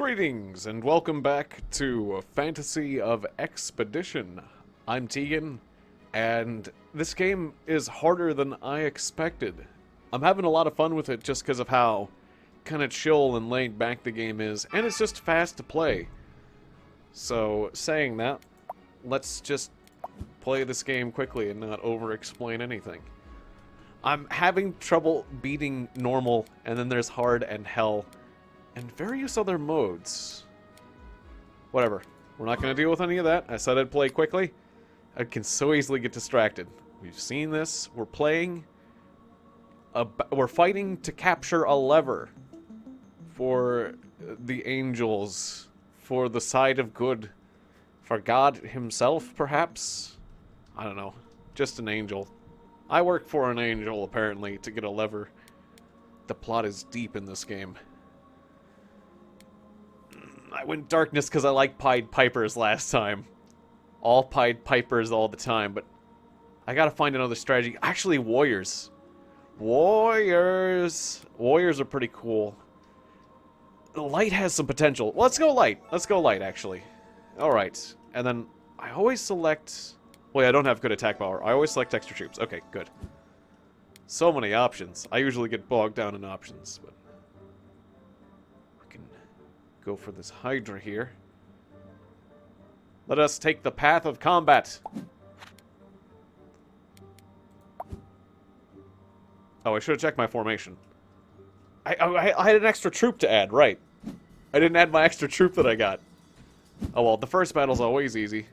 Greetings and welcome back to Fantasy of Expedition. I'm Tiegon, and this game is harder than I expected. I'm having a lot of fun with it just because of how kind of chill and laid back the game is, and it's just fast to play. So, saying that, let's just play this game quickly and not over-explain anything. I'm having trouble beating normal, and then there's hard and hell, and various other modes. Whatever. We're not going to deal with any of that. I said I'd play quickly. I can so easily get distracted. We've seen this. We're playing. We're fighting to capture a lever for the angels, for the side of good, for God himself, perhaps? I don't know. Just an angel. I work for an angel, apparently, to get a lever. The plot is deep in this game. I went darkness because I like Pied Pipers last time. All Pied Pipers all the time, but I gotta find another strategy. Actually, warriors. Warriors are pretty cool. The light has some potential. Let's go light. Let's go light, actually. Alright. And then I always select... Well, I don't have good attack power. I always select extra troops. Okay, good. So many options. I usually get bogged down in options, but... go for this Hydra here. Let us take the path of combat. Oh, I should have checked my formation. I had an extra troop to add, right. I didn't add my extra troop that I got. Oh well, the first battle's always easy.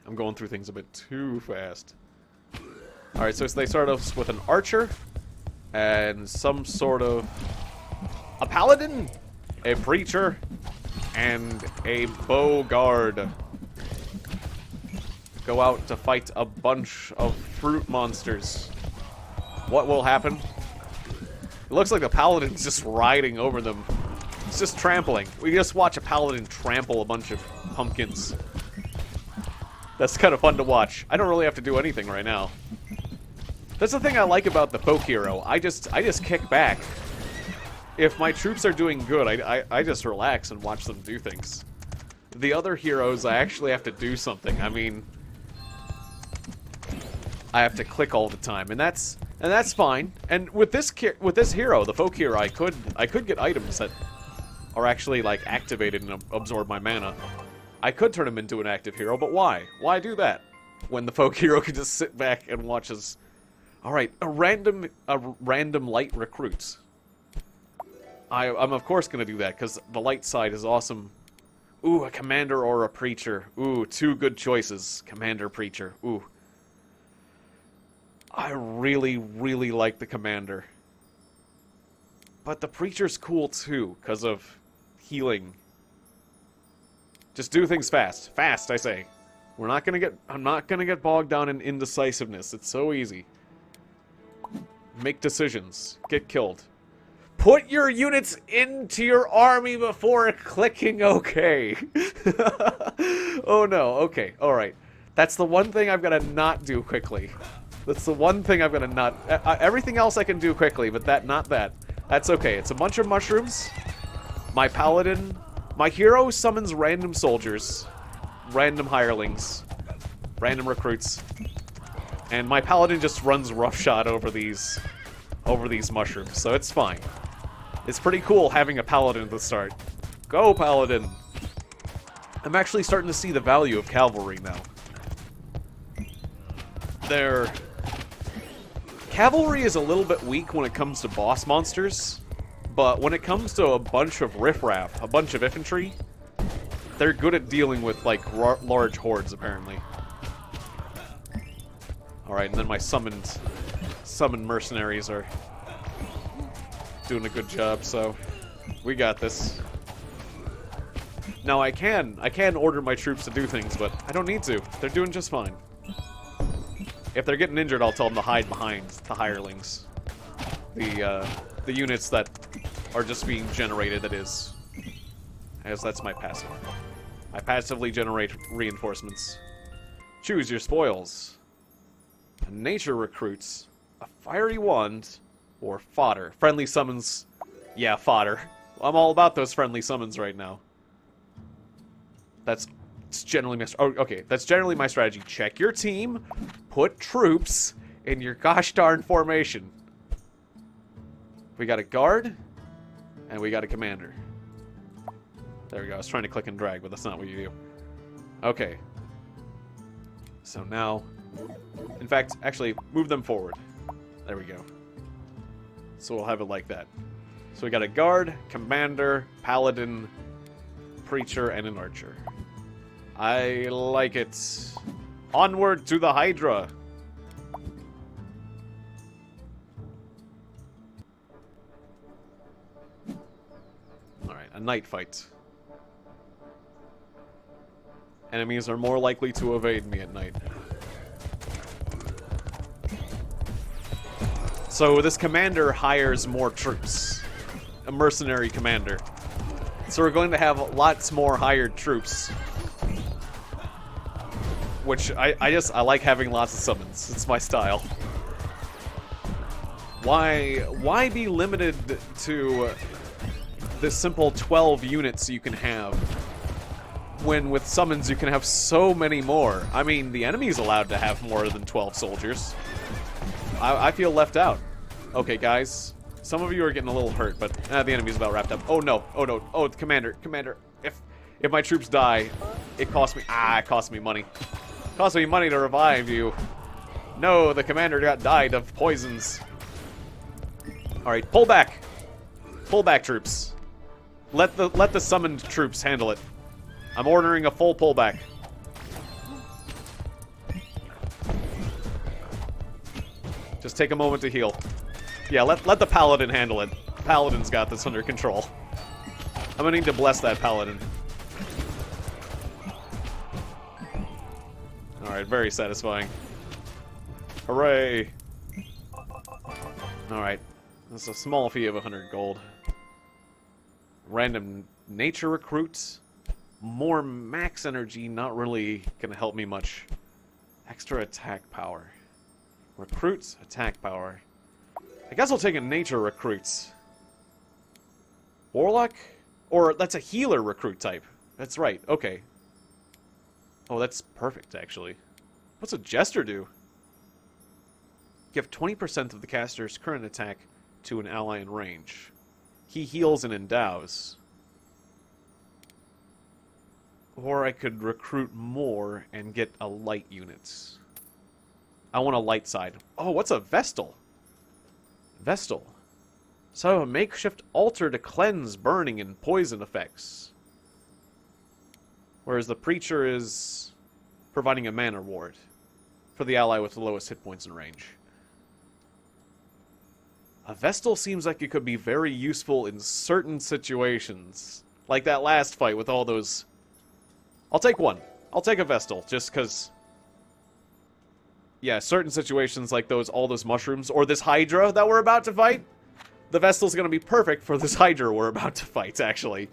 I'm going through things a bit too fast. Alright, so they start off with an archer and some sort of... a paladin, a preacher, and a bow guard go out to fight a bunch of fruit monsters. What will happen? It looks like the paladin's just riding over them. It's just trampling. We just watch a paladin trample a bunch of pumpkins. That's kind of fun to watch. I don't really have to do anything right now. That's the thing I like about the folk hero. I just kick back. If my troops are doing good, I just relax and watch them do things. The other heroes, I actually have to do something. I mean, I have to click all the time, and that's fine. And with this hero, the folk hero, I could get items that are actually like activated and absorb my mana. I could turn him into an active hero, but why? Why do that when the folk hero can just sit back and watch us? All right, a random light recruits. I'm of course going to do that, because the light side is awesome. Ooh, a commander or a preacher. Ooh, two good choices. Commander, preacher. Ooh. I really, really like the commander. But the preacher's cool too, because of healing. Just do things fast. Fast, I say. I'm not going to get bogged down in indecisiveness. It's so easy. Make decisions. Get killed. Put your units into your army before clicking OK. Oh no, okay, alright. That's the one thing I've got to not do quickly. That's the one thing I've got to not... everything else I can do quickly, but not that. That's okay. It's a bunch of mushrooms. My paladin... My hero summons random soldiers. Random hirelings. Random recruits. And my paladin just runs roughshod over these mushrooms, so it's fine. It's pretty cool having a paladin at the start. Go, paladin! I'm actually starting to see the value of cavalry now. Cavalry is a little bit weak when it comes to boss monsters, but when it comes to a bunch of riffraff, a bunch of infantry, they're good at dealing with, like, large hordes, apparently. Alright, and then my summoned mercenaries are doing a good job, so we got this. Now I can order my troops to do things, but I don't need to. They're doing just fine. If they're getting injured, I'll tell them to hide behind the hirelings. The units that are just being generated, that is. As that's my passive. I passively generate reinforcements. Choose your spoils. Nature recruits. A fiery wand. Or fodder. Friendly summons... Yeah, fodder. I'm all about those friendly summons right now. It's generally my... Oh, okay, that's generally my strategy. Check your team, put troops in your gosh darn formation. We got a guard, and we got a commander. There we go. I was trying to click and drag, but that's not what you do. Okay. So now... In fact, actually, move them forward. There we go. So we'll have it like that. So we got a guard, commander, paladin, preacher, and an archer. I like it. Onward to the Hydra! Alright, a night fight. Enemies are more likely to evade me at night. So this commander hires more troops. A mercenary commander. So we're going to have lots more hired troops. Which, I like having lots of summons. It's my style. Why be limited to the simple 12 units you can have, when with summons you can have so many more? I mean, the enemy's allowed to have more than 12 soldiers. I feel left out. Okay, guys. Some of you are getting a little hurt, but the enemy's about wrapped up. Oh, no. Oh, no. Oh, commander. If my troops die, it costs me... it costs me money. It costs me money to revive you. No, the commander died of poisons. Alright, pull back. Pull back, troops. Let the summoned troops handle it. I'm ordering a full pullback. Just take a moment to heal. Yeah, let the paladin handle it. Paladin's got this under control. I'm gonna need to bless that paladin. Alright, very satisfying. Hooray! Alright. That's a small fee of 100 gold. Random nature recruits. More max energy, not really gonna help me much. Extra attack power. Recruits, attack power. I guess I'll take a nature recruits. Warlock? Or that's a healer recruit type. That's right, okay. Oh, that's perfect, actually. What's a jester do? Give 20% of the caster's current attack to an ally in range. He heals and endows. Or I could recruit more and get a light unit. I want a light side. Oh, what's a Vestal? Vestal. So a makeshift altar to cleanse burning and poison effects. Whereas the Preacher is providing a mana ward for the ally with the lowest hit points in range. A Vestal seems like it could be very useful in certain situations. Like that last fight with all those... I'll take one. I'll take a Vestal, just because... Yeah, certain situations like those, all those mushrooms, or this Hydra that we're about to fight, the Vestal's gonna be perfect for this Hydra we're about to fight, actually.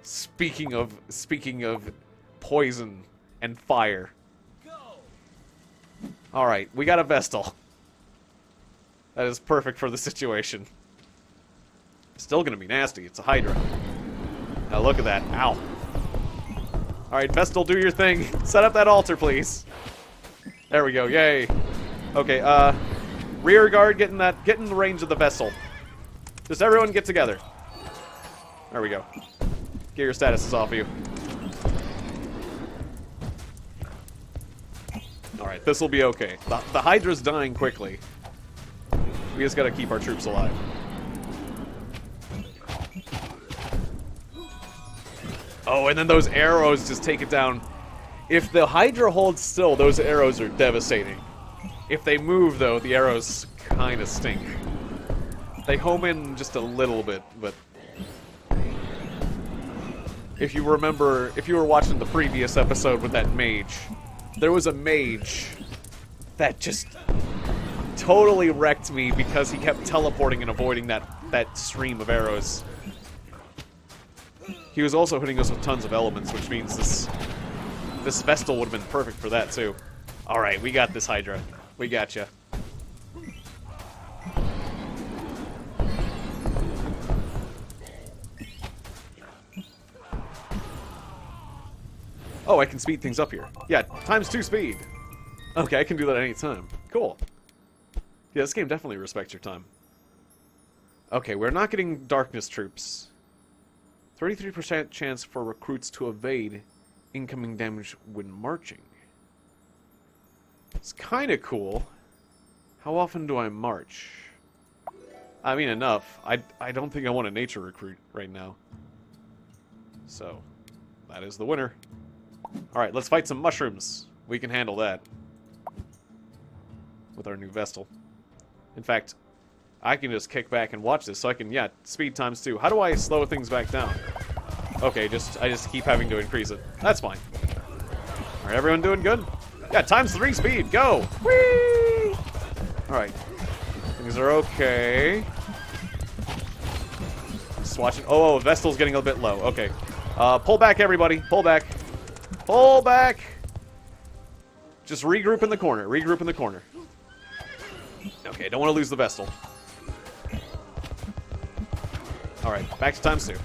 Speaking of poison and fire. Alright, we got a Vestal. That is perfect for the situation. Still gonna be nasty, it's a Hydra. Now look at that, ow. Alright, Vestal, do your thing. Set up that altar, please. There we go, yay. Okay, rear guard, get in the range of the Vestal. Just everyone get together. There we go. Get your statuses off of you. Alright, this'll be okay. The Hydra's dying quickly. We just gotta keep our troops alive. Oh, and then those arrows just take it down. If the Hydra holds still, those arrows are devastating. If they move, though, the arrows kind of stink. They home in just a little bit, but... If you remember, if you were watching the previous episode with that mage, there was a mage that just totally wrecked me because he kept teleporting and avoiding that stream of arrows. He was also hitting us with tons of elements, which means this Vestal would have been perfect for that, too. Alright, we got this Hydra. We gotcha. Oh, I can speed things up here. Yeah, ×2 speed. Okay, I can do that at any time. Cool. Yeah, this game definitely respects your time. Okay, we're not getting darkness troops. 33% chance for recruits to evade incoming damage when marching. It's kind of cool. How often do I march? I mean, enough. I don't think I want a nature recruit right now. So, that is the winner. Alright, let's fight some mushrooms. We can handle that. With our new Vestal. In fact, I can just kick back and watch this, so I can, yeah, speed ×2. How do I slow things back down? Okay, I just keep having to increase it. That's fine. Alright, everyone doing good? Yeah, ×3 speed, go! Whee! Alright. Things are okay. Just watching. Oh, Vestal's getting a bit low. Okay. Pull back, everybody. Pull back. Pull back! Just regroup in the corner. Regroup in the corner. Okay, don't want to lose the Vestal. Alright, back to ×2.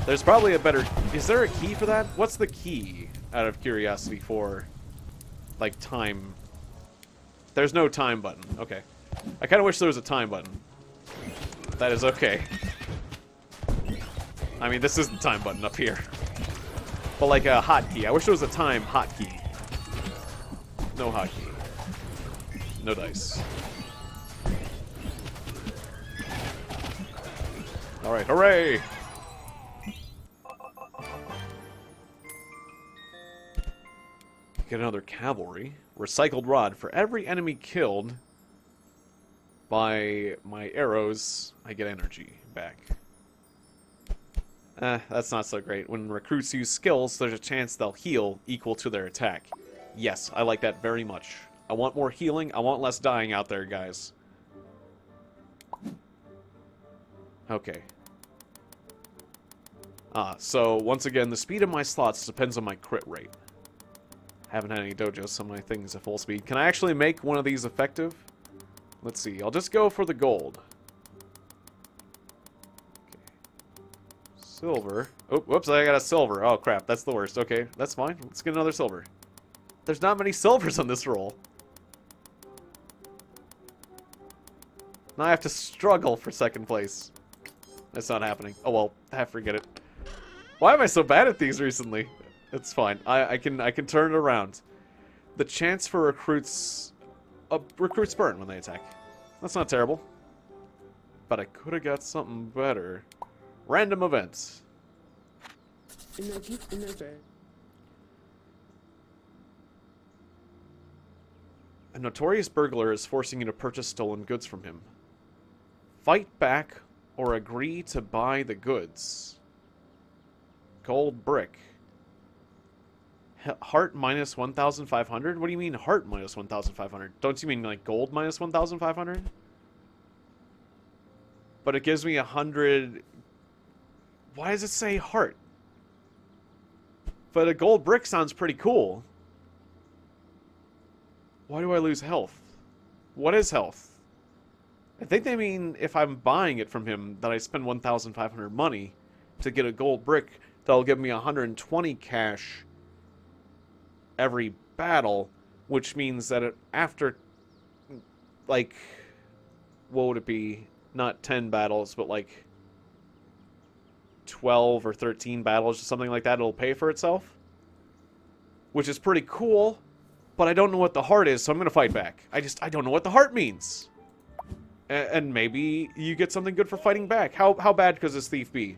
There's probably a better... Is there a key for that? What's the key, out of curiosity, for, like, time? There's no time button. Okay. I kind of wish there was a time button. That is okay. I mean, this is the time button up here. But like a hotkey. I wish there was a time hotkey. No hotkey. No dice. Alright, hooray! Get another cavalry. Recycled rod. For every enemy killed by my arrows, I get energy back. That's not so great. When recruits use skills, there's a chance they'll heal equal to their attack. Yes, I like that very much. I want more healing. I want less dying out there, guys. Okay. So, once again, the speed of my slots depends on my crit rate. I haven't had any dojos, so my thing's at full speed. Can I actually make one of these effective? Let's see. I'll just go for the gold. Silver. Oh, whoops, I got a silver. Oh, crap, that's the worst. Okay, that's fine. Let's get another silver. There's not many silvers on this roll. Now I have to struggle for second place. That's not happening. Oh, well, forget it. Why am I so bad at these recently? It's fine. I can turn it around. The chance for recruits... recruits burn when they attack. That's not terrible. But I could have got something better. Random events. A notorious burglar is forcing you to purchase stolen goods from him. Fight back or agree to buy the goods. Gold brick. Heart minus 1,500? What do you mean heart minus 1,500? Don't you mean like gold minus 1,500? But it gives me 100... Why does it say heart? But a gold brick sounds pretty cool. Why do I lose health? What is health? I think they mean if I'm buying it from him that I spend 1,500 money to get a gold brick that'll give me 120 cash every battle, which means that after, like, what would it be? Not 10 battles, but like 12 or 13 battles, or something like that, it'll pay for itself. Which is pretty cool, but I don't know what the heart is, so I'm going to fight back. I don't know what the heart means. And maybe you get something good for fighting back. How bad could this thief be?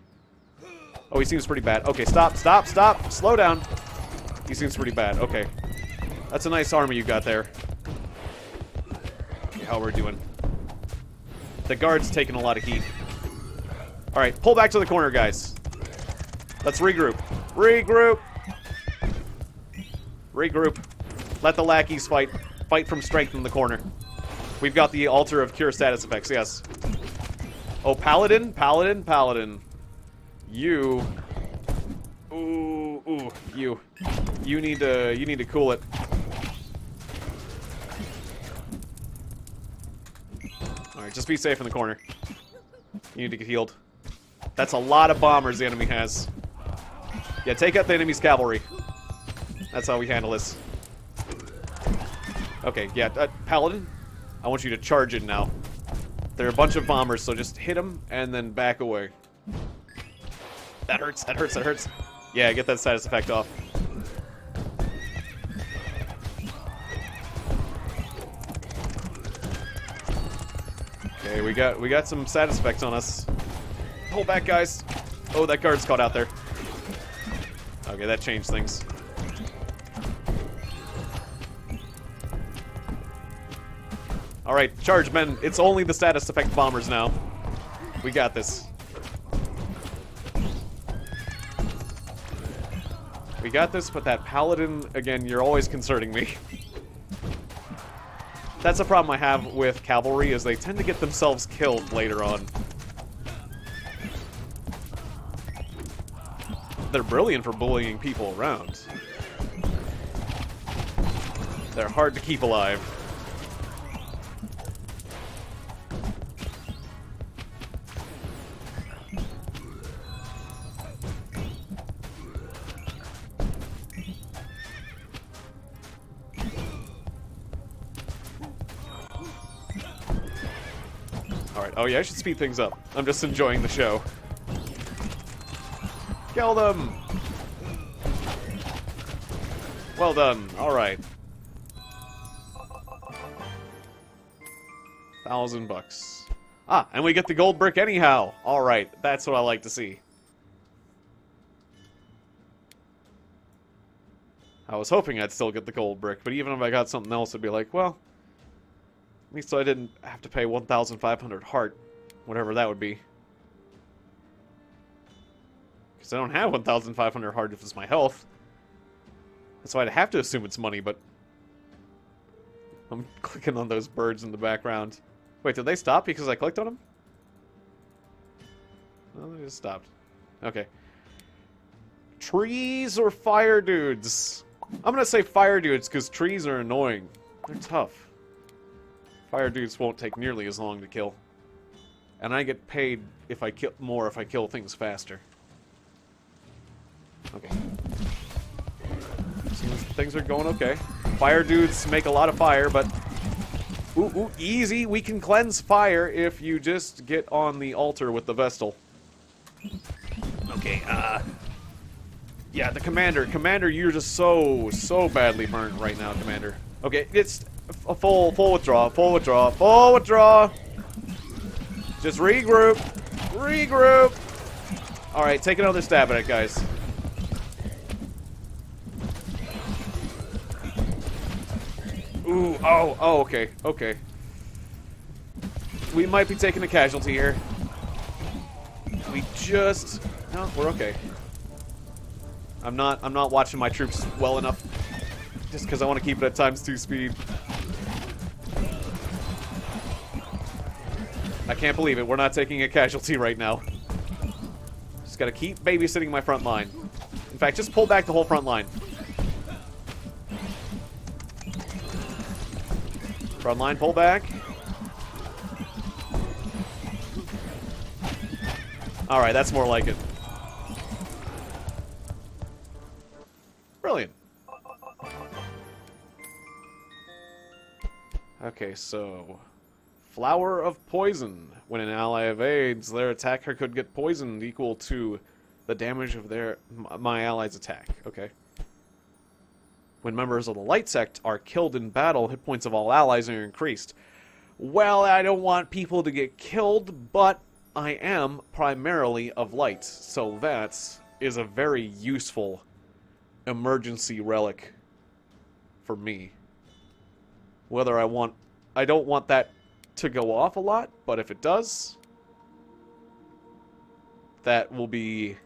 Oh, he seems pretty bad. Okay, stop. Slow down. He seems pretty bad. Okay. That's a nice armor you got there. Okay, how we're doing. The guard's taking a lot of heat. Alright, pull back to the corner, guys. Let's regroup. Regroup! Regroup. Let the lackeys fight. Fight from strength in the corner. We've got the altar of cure status effects, yes. Oh, paladin? Paladin. You... Ooh, you. You need to cool it. Alright, just be safe in the corner. You need to get healed. That's a lot of bombers the enemy has. Yeah, take out the enemy's cavalry. That's how we handle this. Okay, yeah, Paladin, I want you to charge it now. There are a bunch of bombers, so just hit them and then back away. That hurts, that hurts, that hurts. Yeah, get that status effect off. Okay, we got some status effects on us. Pull back, guys. Oh, that guard's caught out there. Okay, that changed things. Alright, charge, men. It's only the status effect bombers now. We got this. We got this, but that paladin, again, you're always concerning me. That's a problem I have with cavalry, is they tend to get themselves killed later on. They're brilliant for bullying people around. They're hard to keep alive. Alright, oh yeah, I should speed things up. I'm just enjoying the show. Kill them! Well done, alright. $1,000. Ah, and we get the gold brick anyhow! Alright, that's what I like to see. I was hoping I'd still get the gold brick, but even if I got something else, I'd be like, well, at least I didn't have to pay 1,500 heart, whatever that would be. Because I don't have 1,500 heart if it's my health. That's why I'd have to assume it's money, but I'm clicking on those birds in the background. Wait, did they stop because I clicked on them? No, they just stopped. Okay. Trees or fire dudes? I'm gonna say fire dudes because trees are annoying. They're tough. Fire dudes won't take nearly as long to kill. And I get paid if I kill more if I kill things faster. Okay. Seems things are going okay. Fire dudes make a lot of fire, but ooh, easy. We can cleanse fire if you just get on the altar with the Vestal. Okay, yeah, the commander. Commander, you're just so badly burnt right now, Commander. Okay, it's a full withdraw, full withdraw, full withdraw. Just regroup. Regroup. Alright, take another stab at it, guys. Ooh, oh, okay, okay. We might be taking a casualty here. We just... No, we're okay. I'm not watching my troops well enough. Just because I want to keep it at ×2 speed. I can't believe it. We're not taking a casualty right now. Just gotta keep babysitting my front line. In fact, just pull back the whole front line. Front line, pull back. Alright, that's more like it. Brilliant. Okay, so... Flower of Poison. When an ally evades, their attacker could get poisoned equal to the damage of my ally's attack. Okay. When members of the Light Sect are killed in battle, hit points of all allies are increased. Well, I don't want people to get killed, but I am primarily of Light, so that is a very useful emergency relic for me. Whether I don't want that to go off a lot, but if it does, that will be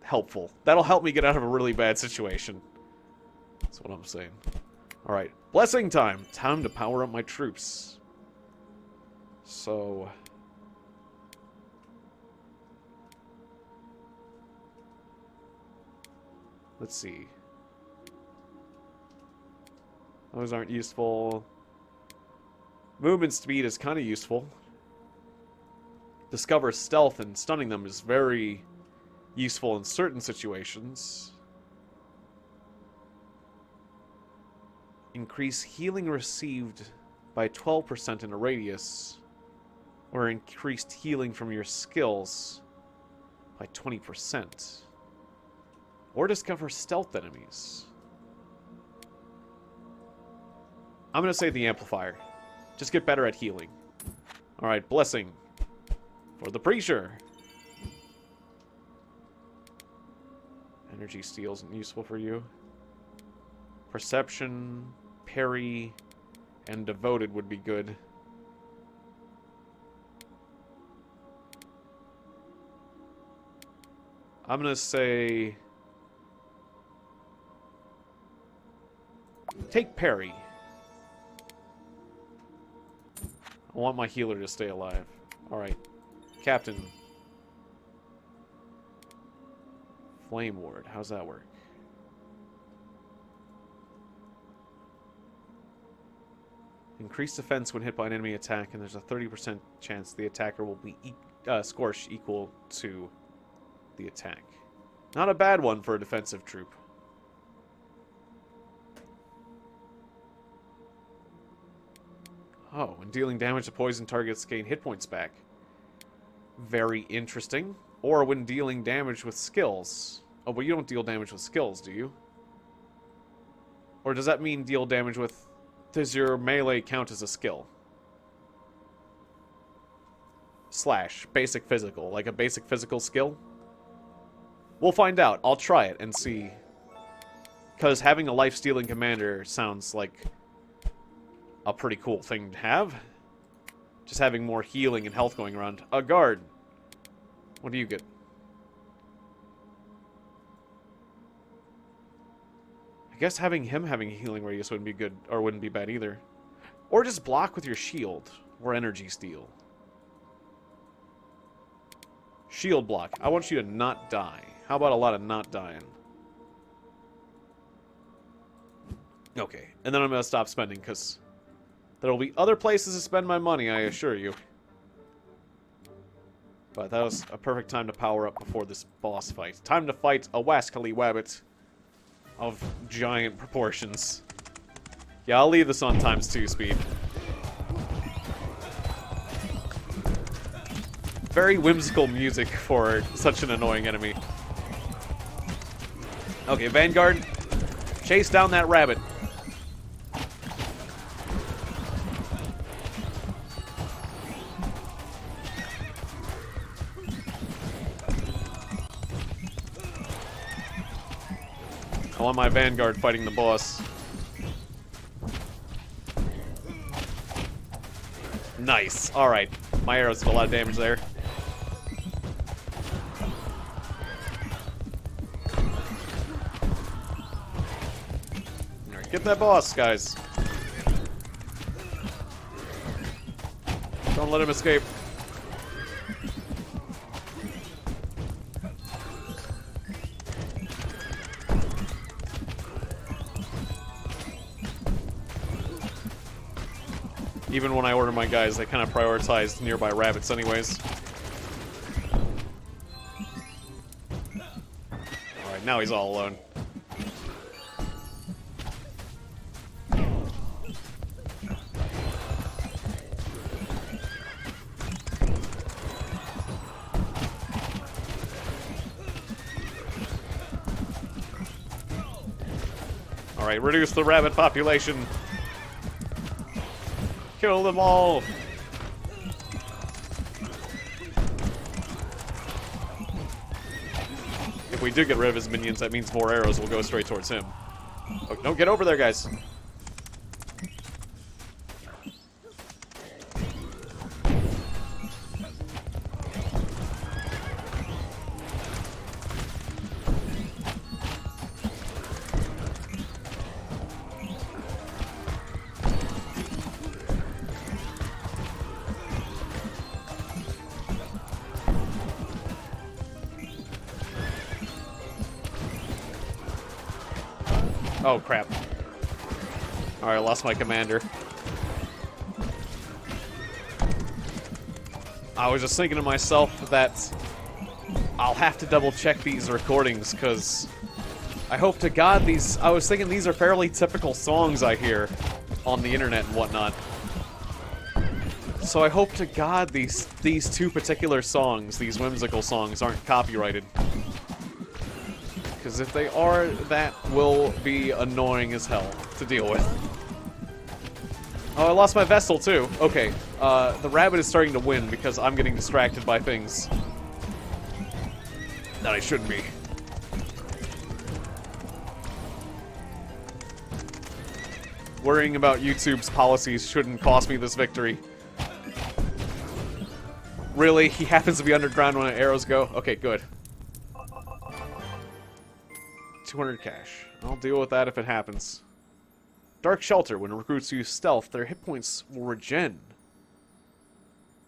helpful. That'll help me get out of a really bad situation. That's what I'm saying. Alright, blessing time. Time to power up my troops. So... let's see. Those aren't useful. Movement speed is kind of useful. Discover stealth, and stunning them is very useful in certain situations. Increase healing received by 12% in a radius, or increased healing from your skills by 20%. Or discover stealth enemies. I'm going to say the amplifier. Just get better at healing. Alright, blessing. For the preacher. Energy steal isn't useful for you. Perception, parry, and devoted would be good. I'm gonna say... take parry. I want my healer to stay alive. Alright. Captain. Flame Ward. How's that work? Increase defense when hit by an enemy attack, and there's a 30% chance the attacker will be scorched equal to the attack. Not a bad one for a defensive troop. Oh, when dealing damage to poison targets, gain hit points back. Very interesting. Or when dealing damage with skills. Oh, but you don't deal damage with skills, do you? Or does that mean deal damage with... does your melee count as a skill? Slash, basic physical. Like a basic physical skill? We'll find out. I'll try it and see. Because having a life-stealing commander sounds like a pretty cool thing to have. Just having more healing and health going around. A guard. What do you get? I guess having him having a healing radius wouldn't be good, or wouldn't be bad either. Or just block with your shield, or energy steal. Shield block. I want you to not die. How about a lot of not dying? Okay, and then I'm going to stop spending, because there will be other places to spend my money, I assure you. But that was a perfect time to power up before this boss fight. Time to fight a Wascally Wabbit of giant proportions. Yeah, I'll leave this on ×2 speed. Very whimsical music for such an annoying enemy. Okay, Vanguard, chase down that rabbit. I want my Vanguard fighting the boss. Nice. Alright. My arrows did a lot of damage there. Alright, get that boss, guys. Don't let him escape. Even when I order my guys, they kind of prioritize nearby rabbits anyways. Alright, now he's all alone. Alright, reduce the rabbit population. Kill them all! If we do get rid of his minions, that means more arrows will go straight towards him. Oh, no, get over there, guys! Oh, crap. Alright, I lost my commander. I was just thinking to myself that I'll have to double check these recordings, because I hope to God these... I was thinking these are fairly typical songs I hear on the internet and whatnot. So I hope to God these two particular songs, these whimsical songs, aren't copyrighted. Because if they are, that will be annoying as hell to deal with. Oh, I lost my Vestal too. Okay, the rabbit is starting to win because I'm getting distracted by things that I shouldn't be. Worrying about YouTube's policies shouldn't cost me this victory. Really? He happens to be underground when arrows go? Okay, good. 200 cash. I'll deal with that if it happens. Dark Shelter. When recruits use stealth, their hit points will regen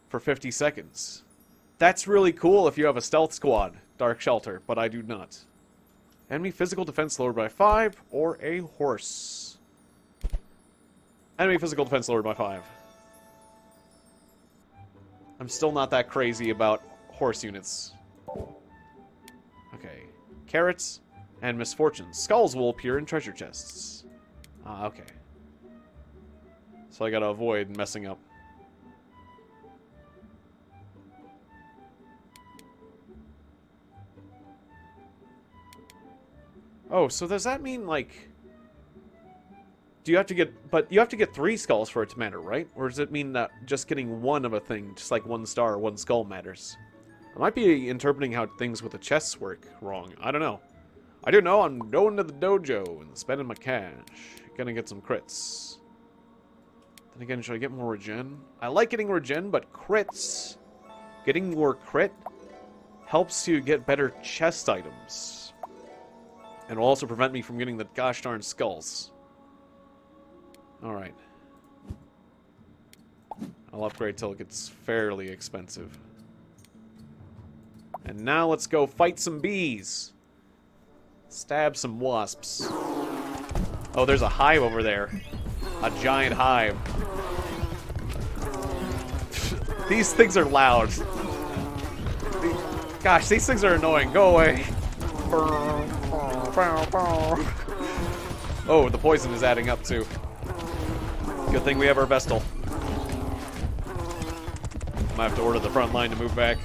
for 50 seconds. That's really cool if you have a stealth squad, Dark Shelter, but I do not. Enemy physical defense lowered by 5, or a horse. Enemy physical defense lowered by 5. I'm still not that crazy about horse units. Okay. Carrots and misfortunes. Skulls will appear in treasure chests. Ah, okay. So I gotta avoid messing up. Oh, so does that mean, like... Do you have to get... But you have to get 3 skulls for it to matter, right? Or does it mean that just getting one of a thing, just like 1 star or 1 skull matters? I might be interpreting how things with the chests work wrong. I don't know. I do know I'm going to the dojo and spending my cash. Gonna get some crits. Then again, should I get more regen? I like getting regen, but crits... Getting more crit helps you get better chest items. And will also prevent me from getting the gosh darn skulls. Alright. I'll upgrade till it gets fairly expensive. And now let's go fight some bees. Stab some wasps. Oh, there's a hive over there. A giant hive. These things are loud. Gosh, these things are annoying. Go away. Oh, the poison is adding up too. Good thing we have our Vestal. Might have to order the front line to move back.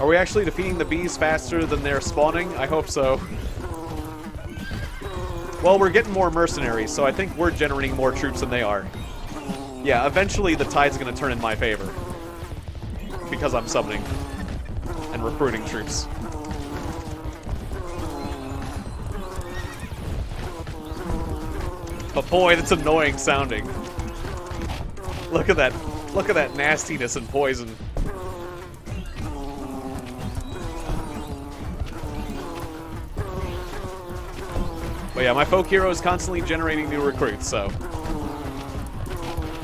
Are we actually defeating the bees faster than they're spawning? I hope so. Well, we're getting more mercenaries, so I think we're generating more troops than they are. Yeah, eventually the tide's gonna turn in my favor. Because I'm summoning and recruiting troops. But boy, that's annoying sounding. Look at that. Look at that nastiness and poison. But yeah, my folk hero is constantly generating new recruits, so...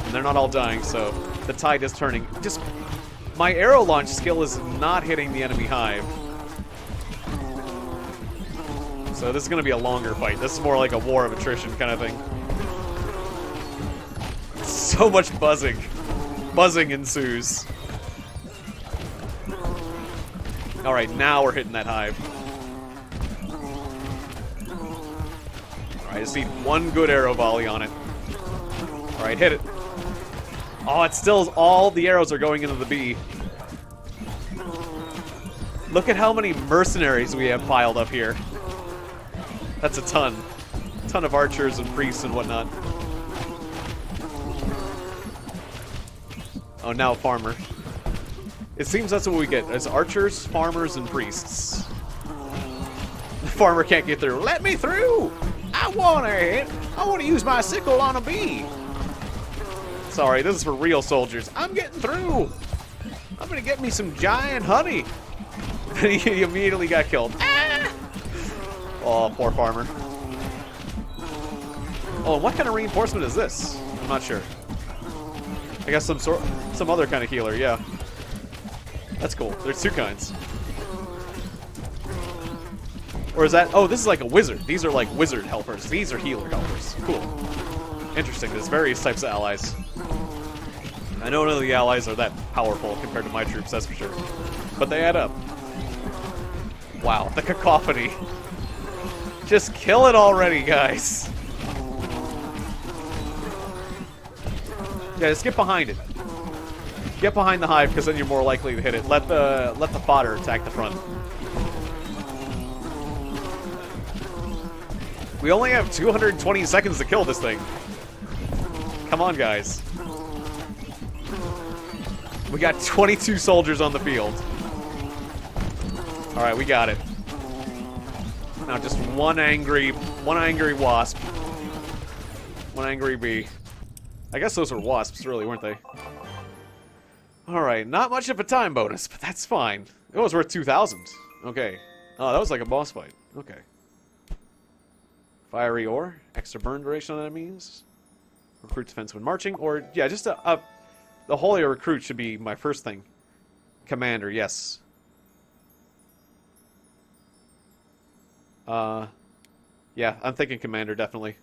And they're not all dying, so the tide is turning. Just... My arrow launch skill is not hitting the enemy hive. So this is going to be a longer fight. This is more like a war of attrition kind of thing. So much buzzing. Buzzing ensues. Alright, now we're hitting that hive. Alright, I just need one good arrow volley on it. Alright, hit it. Oh, it still... All the arrows are going into the bee. Look at how many mercenaries we have piled up here. That's a ton. A ton of archers and priests and whatnot. Oh, now farmer. It seems that's what we get, as archers, farmers, and priests. The farmer can't get through. Let me through! I want to use my sickle on a bee! Sorry, this is for real soldiers. I'm getting through! I'm gonna get me some giant honey! He immediately got killed. Ah! Oh, poor farmer. Oh, and what kind of reinforcement is this? I'm not sure. I guess some other kind of healer, yeah. That's cool. There's 2 kinds. Or is that... Oh, this is like a wizard. These are like wizard helpers. These are healer helpers. Cool. Interesting. There's various types of allies. I know none of the allies are that powerful compared to my troops, that's for sure. But they add up. Wow, the cacophony. Just kill it already, guys. Yeah, just get behind it. Get behind the hive, because then you're more likely to hit it. Let the fodder attack the front. We only have 220 seconds to kill this thing. Come on, guys. We got 22 soldiers on the field. Alright, we got it. Now just one angry wasp. One angry bee. I guess those were wasps, really, weren't they? Alright, not much of a time bonus, but that's fine. It was worth 2,000. Okay. Oh, that was like a boss fight. Okay. Fiery ore. Extra burn duration on enemies. Recruit defense when marching. Or, yeah, just the holy recruit should be my first thing. Commander, yes. Yeah, I'm thinking commander, definitely.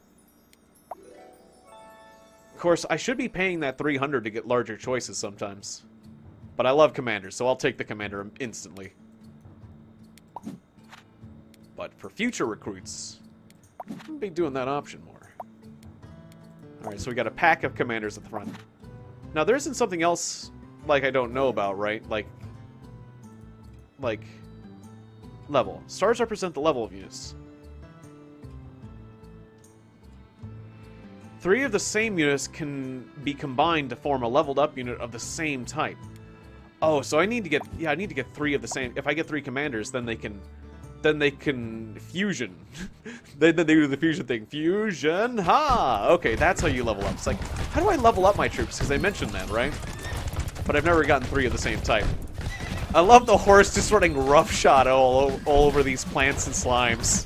Of course, I should be paying that 300 to get larger choices sometimes. But I love commanders, so I'll take the commander instantly. But for future recruits, I'll be doing that option more. Alright, so we got a pack of commanders at the front. Now, there isn't something else, like, I don't know about, right? Like, level. Stars represent the level of units. 3 of the same units can be combined to form a leveled up unit of the same type. Oh, so I need to get, yeah, I need to get 3 of the same. If I get 3 commanders, then they can fusion. Then they do the fusion thing. Fusion, ha! Okay, that's how you level up. It's like, how do I level up my troops? Because they mentioned that, right? But I've never gotten 3 of the same type. I love the horse just running roughshod all over these plants and slimes.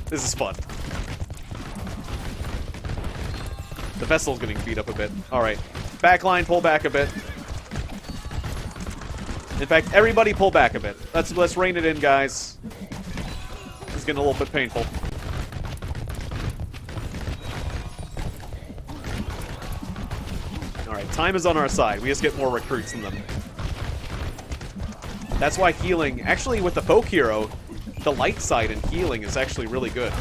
This is fun. The vessel's getting beat up a bit. Alright. Backline, pull back a bit. In fact, everybody pull back a bit. Let's rein it in, guys. This is getting a little bit painful. Alright, time is on our side. We just get more recruits than them. That's why healing... Actually, with the folk hero, the light side in healing is actually really good.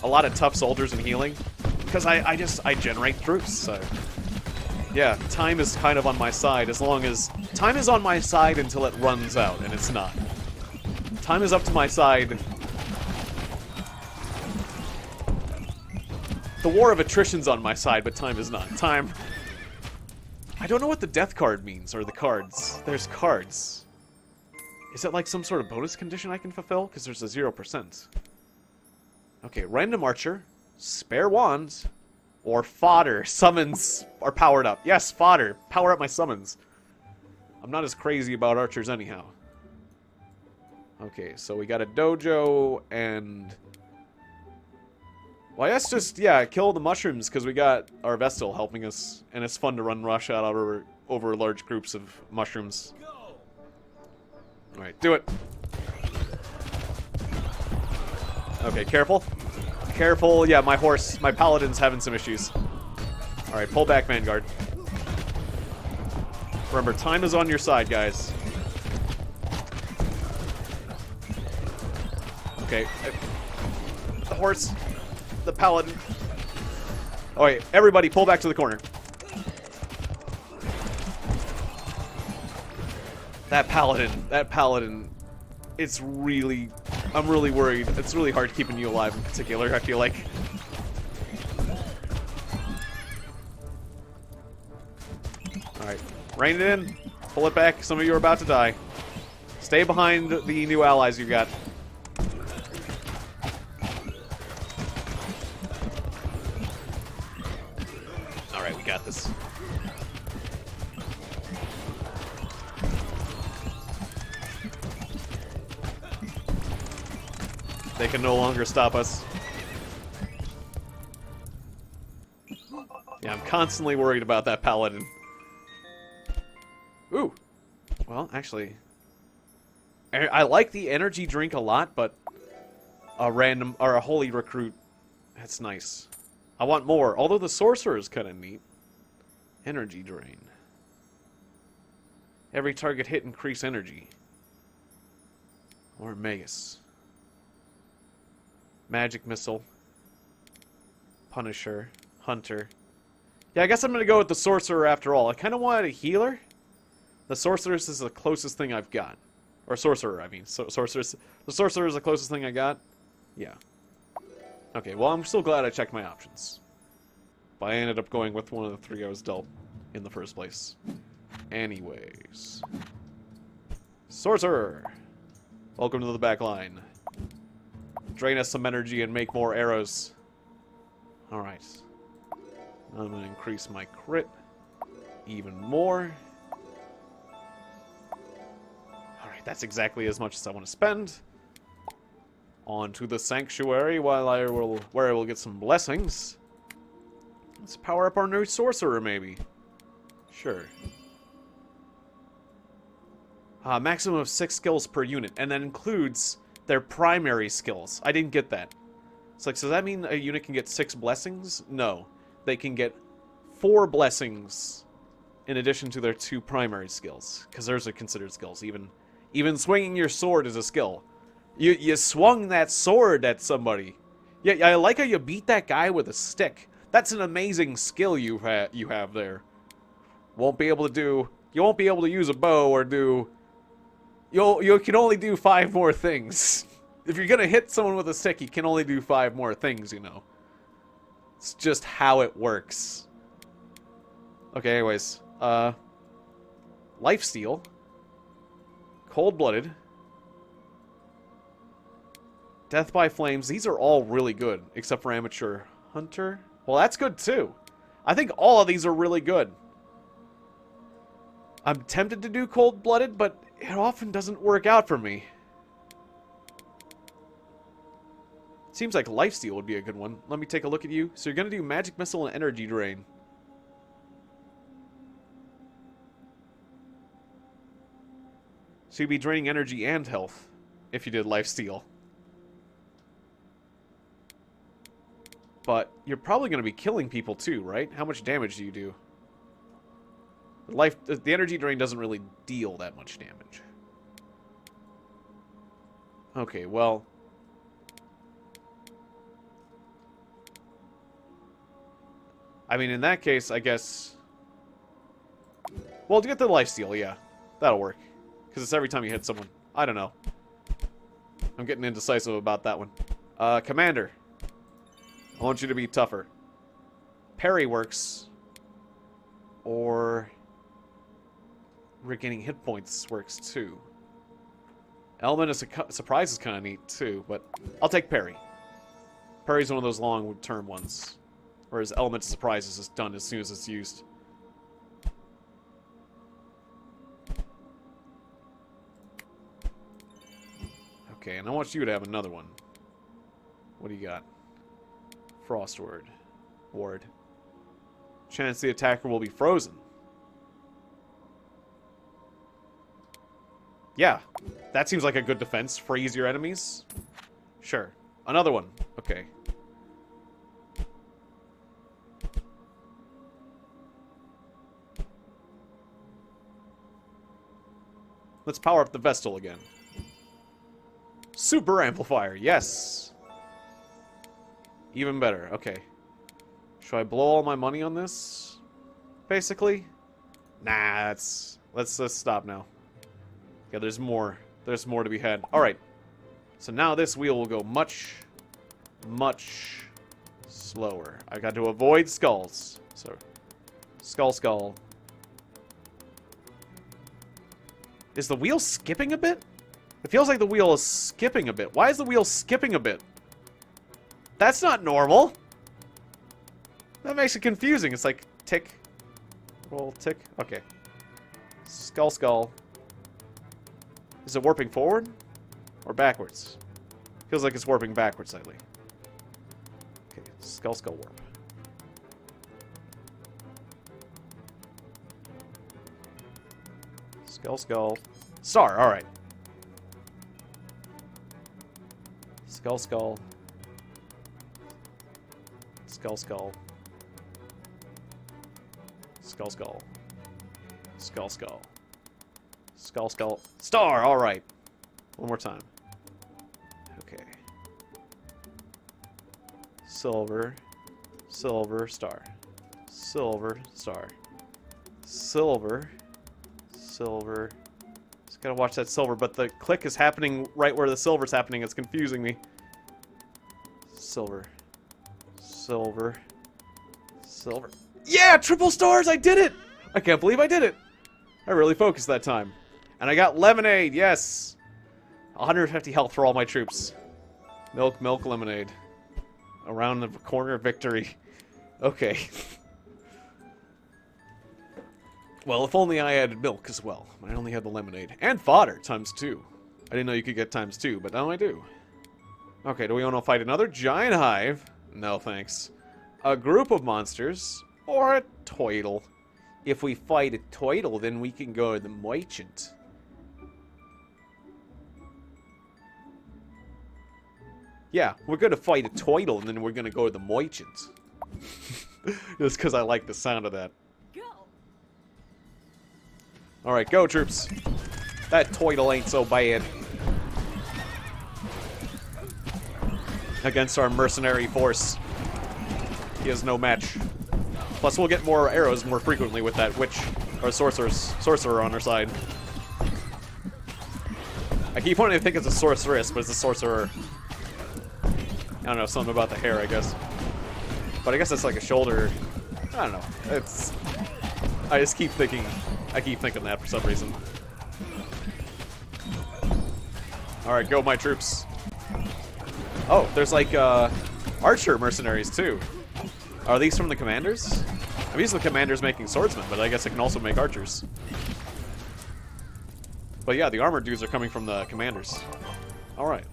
A lot of tough soldiers in healing. Because I generate troops, so... Yeah, time is kind of on my side as long as... Time is on my side until it runs out, and it's not. Time is up to my side. The war of attrition's on my side, but time is not. Time... I don't know what the death card means, or the cards. There's cards. Is it like some sort of bonus condition I can fulfill? Because there's a 0%. Okay, random archer, spare wands, or fodder. Summons are powered up. Yes, fodder. Power up my summons. I'm not as crazy about archers anyhow. Okay, so we got a dojo and... Well, let's just, yeah, kill the mushrooms because we got our Vestal helping us. And it's fun to run rush out over large groups of mushrooms. Alright, do it. Okay, careful. Careful. Yeah, my horse, my paladin's having some issues. Alright, pull back, Vanguard. Remember, time is on your side, guys. Okay. The horse. The paladin. Oh, wait. Everybody, pull back to the corner. That paladin. It's really... I'm really worried. It's really hard keeping you alive in particular, I feel like. Alright. Rein it in. Pull it back. Some of you are about to die. Stay behind the new allies you got. Alright, we got this. They can no longer stop us. Yeah, I'm constantly worried about that paladin. Ooh. Well, actually... I like the energy drink a lot, but a random or a holy recruit, that's nice. I want more. Although the sorcerer is kind of neat. Energy drain. Every target hit increase energy. Or Magus. Magic missile. Punisher. Hunter. Yeah, I guess I'm gonna go with the sorcerer after all. I kind of wanted a healer. The sorceress is the closest thing I've got. Or sorcerer, I mean. Sorceress. The sorcerer is the closest thing I got. Yeah. Okay, well, I'm still glad I checked my options. But I ended up going with one of the three I was dealt in the first place. Anyways. Sorcerer! Welcome to the back line. Drain us some energy and make more arrows. Alright. I'm going to increase my crit even more. Alright, that's exactly as much as I want to spend. On to the sanctuary where I will get some blessings. Let's power up our new sorcerer, maybe. Sure. Maximum of 6 skills per unit, and that includes their primary skills. I didn't get that. It's like, so does that mean a unit can get 6 blessings? No. They can get 4 blessings in addition to their 2 primary skills, because those are considered skills. Even swinging your sword is a skill. You swung that sword at somebody. Yeah, I like how you beat that guy with a stick. That's an amazing skill you have there. You won't be able to use a bow or do. You can only do 5 more things. If you're gonna hit someone with a stick, you can only do 5 more things. You know. It's just how it works. Okay. Anyways, lifesteal, cold-blooded. Death by Flames, these are all really good, except for Amateur Hunter. Well, that's good too. I think all of these are really good. I'm tempted to do Cold-Blooded, but it often doesn't work out for me. Seems like Lifesteal would be a good one. Let me take a look at you. So you're going to do Magic Missile and Energy Drain. So you'd be draining energy and health if you did Lifesteal. But you're probably going to be killing people too, right? How much damage do you do? The energy drain doesn't really deal that much damage. Okay, well. I mean, in that case, I guess. Well, to get the lifesteal, yeah. That'll work. Because it's every time you hit someone. I don't know. I'm getting indecisive about that one. Commander. I want you to be tougher. Parry works. Or regaining hit points works too. Element of Surprise is kind of neat too, but I'll take Parry. Parry's one of those long-term ones. Whereas Element of Surprise is just done as soon as it's used. Okay, and I want you to have another one. What do you got? Frost Ward. Chance the attacker will be frozen. Yeah, that seems like a good defense. Freeze your enemies. Sure. Another one. Okay. Let's power up the Vestal again. Super Amplifier, yes! Even better, okay. Should I blow all my money on this? Basically? Nah, let's stop now. Yeah, there's more. There's more to be had. Alright. So now this wheel will go much, much slower. I got to avoid skulls. So, skull. Is the wheel skipping a bit? It feels like the wheel is skipping a bit. Why is the wheel skipping a bit? That's not normal. That makes it confusing. It's like tick, roll, tick. Okay. Skull. Is it warping forward or backwards? Feels like it's warping backwards slightly. Okay, skull warp. Skull. Star, alright. Skull, skull. Skull, skull. Skull, skull. Skull, skull. Skull, skull. Star! Alright. One more time. Okay. Silver. Silver, star. Silver, star. Silver. Silver. Just gotta watch that silver, but the click is happening right where the silver's happening. It's confusing me. Silver. Silver. Silver. Yeah! Triple stars! I did it! I can't believe I did it! I really focused that time. And I got lemonade, yes! 150 health for all my troops. Milk, milk, lemonade. Around the corner, victory. Okay. Well, if only I added milk as well. I only had the lemonade. And fodder, ×2. I didn't know you could get ×2, but now I do. Okay, do we want to fight another giant hive? No, thanks. A group of monsters? Or a turtle? If we fight a turtle, then we can go to the merchant. Yeah, we're gonna fight a turtle, and then we're gonna go to the merchant. Just because I like the sound of that. Alright, go, troops. That turtle ain't so bad. Against our mercenary force. He has no match. Plus, we'll get more arrows more frequently with that witch, or sorcerer on our side. I keep wanting to think it's a sorceress, but it's a sorcerer. I don't know, something about the hair, I guess. But I guess it's like a shoulder. I don't know. It's... I just keep thinking... I keep thinking that for some reason. Alright, go my troops. Oh, there's like, archer mercenaries, too. Are these from the commanders? I'm used to the commanders making swordsmen, but I guess I can also make archers. But yeah, the armored dudes are coming from the commanders. Alright.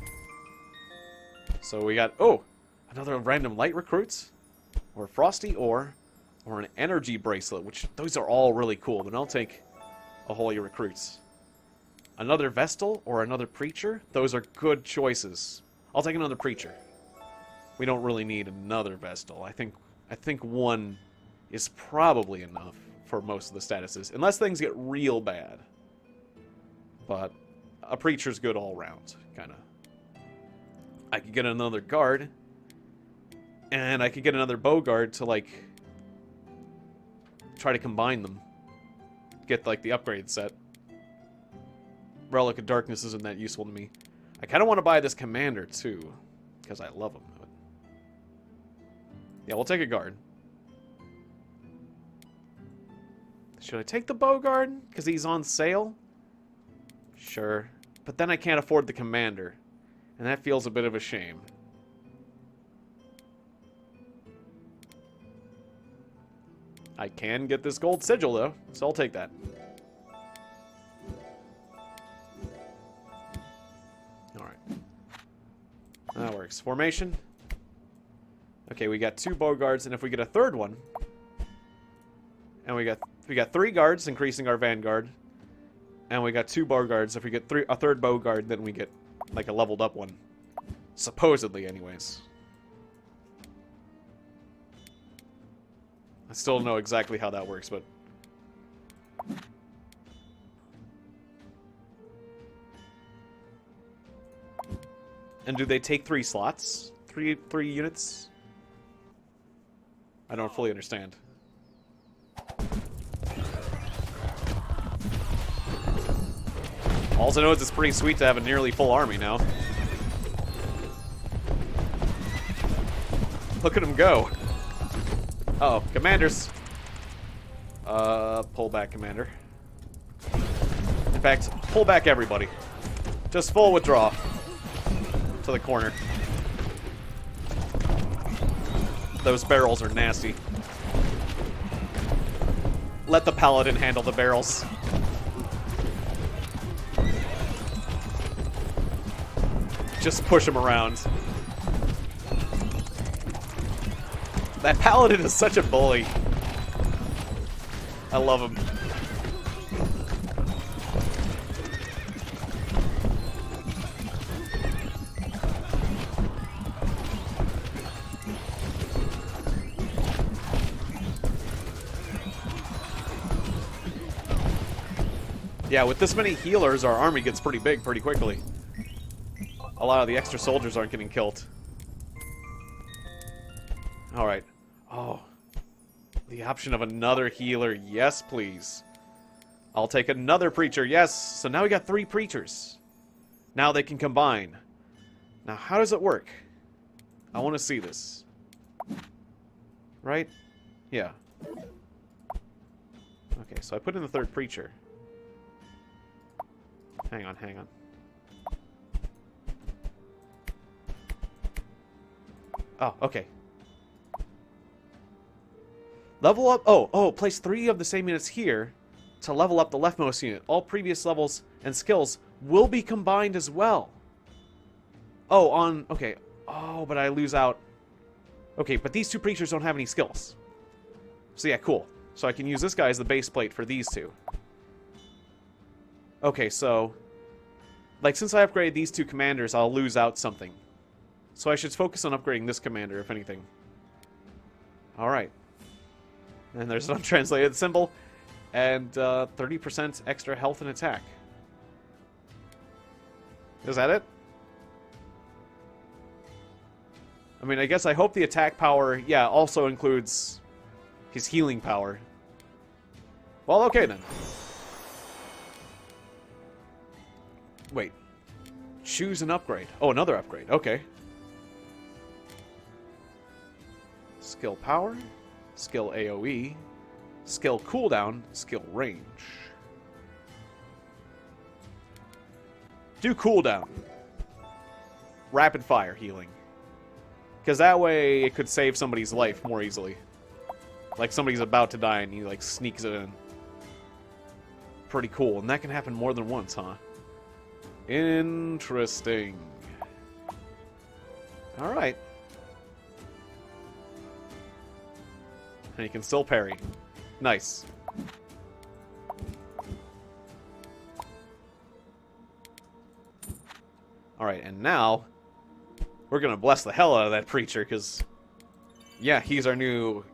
So we got, oh, another random light recruits, or frosty ore, or an energy bracelet, which those are all really cool, but I'll take a holy recruits. Another vestal or another preacher, those are good choices. I'll take another preacher. We don't really need another vestal. I think one is probably enough for most of the statuses, unless things get real bad. But a preacher's good all around, kind of. I could get another guard, and I could get another bow guard to, like, try to combine them. Get, like, the upgrade set. Relic of Darkness isn't that useful to me. I kind of want to buy this commander, too, because I love him. Yeah, we'll take a guard. Should I take the bow guard? Because he's on sale? Sure. But then I can't afford the commander. And that feels a bit of a shame. I can get this gold sigil, though, so I'll take that. Alright. That works. Formation. Okay, we got 2 bow guards, and if we get a third one... And we got 3 guards, increasing our vanguard. And we got 2 bow guards. If we get a third bow guard, then we get... like a leveled up one. Supposedly, anyways. I still don't know exactly how that works, but... And do they take 3 slots? 3 units? I don't fully understand. All I know is it's pretty sweet to have a nearly full army now. Look at him go. Uh-oh, commanders. Pull back, commander. In fact, pull back everybody. Just full withdraw. To the corner. Those barrels are nasty. Let the paladin handle the barrels. Just push him around. That paladin is such a bully. I love him. Yeah, with this many healers, our army gets pretty big pretty quickly. A lot of the extra soldiers aren't getting killed. Alright. Oh. The option of another healer. Yes, please. I'll take another preacher. Yes. So now we got 3 preachers. Now they can combine. Now, how does it work? I want to see this. Right? Yeah. Okay, so I put in the 3rd preacher. Hang on, hang on. Oh, okay. Level up... Oh, place 3 of the same units here to level up the leftmost unit. All previous levels and skills will be combined as well. Oh, on... Okay. Oh, but I lose out... Okay, but these 2 preachers don't have any skills. So yeah, cool. So I can use this guy as the base plate for these 2. Okay, so... Like, since I upgrade these 2 commanders, I'll lose out something. So I should focus on upgrading this commander, if anything. Alright. And there's an untranslated symbol. And 30% extra health and attack. Is that it? I mean, I guess I hope the attack power, yeah, also includes his healing power. Well, okay then. Wait. Choose an upgrade. Oh, another upgrade. Okay. Skill power. Skill AoE. Skill cooldown. Skill range. Do cooldown. Rapid fire healing. Because that way it could save somebody's life more easily. Like somebody's about to die and he like sneaks it in. Pretty cool. And that can happen more than once, huh? Interesting. Alright. And you can still parry. Nice. Alright, and now we're gonna bless the hell out of that preacher, because yeah, he's our new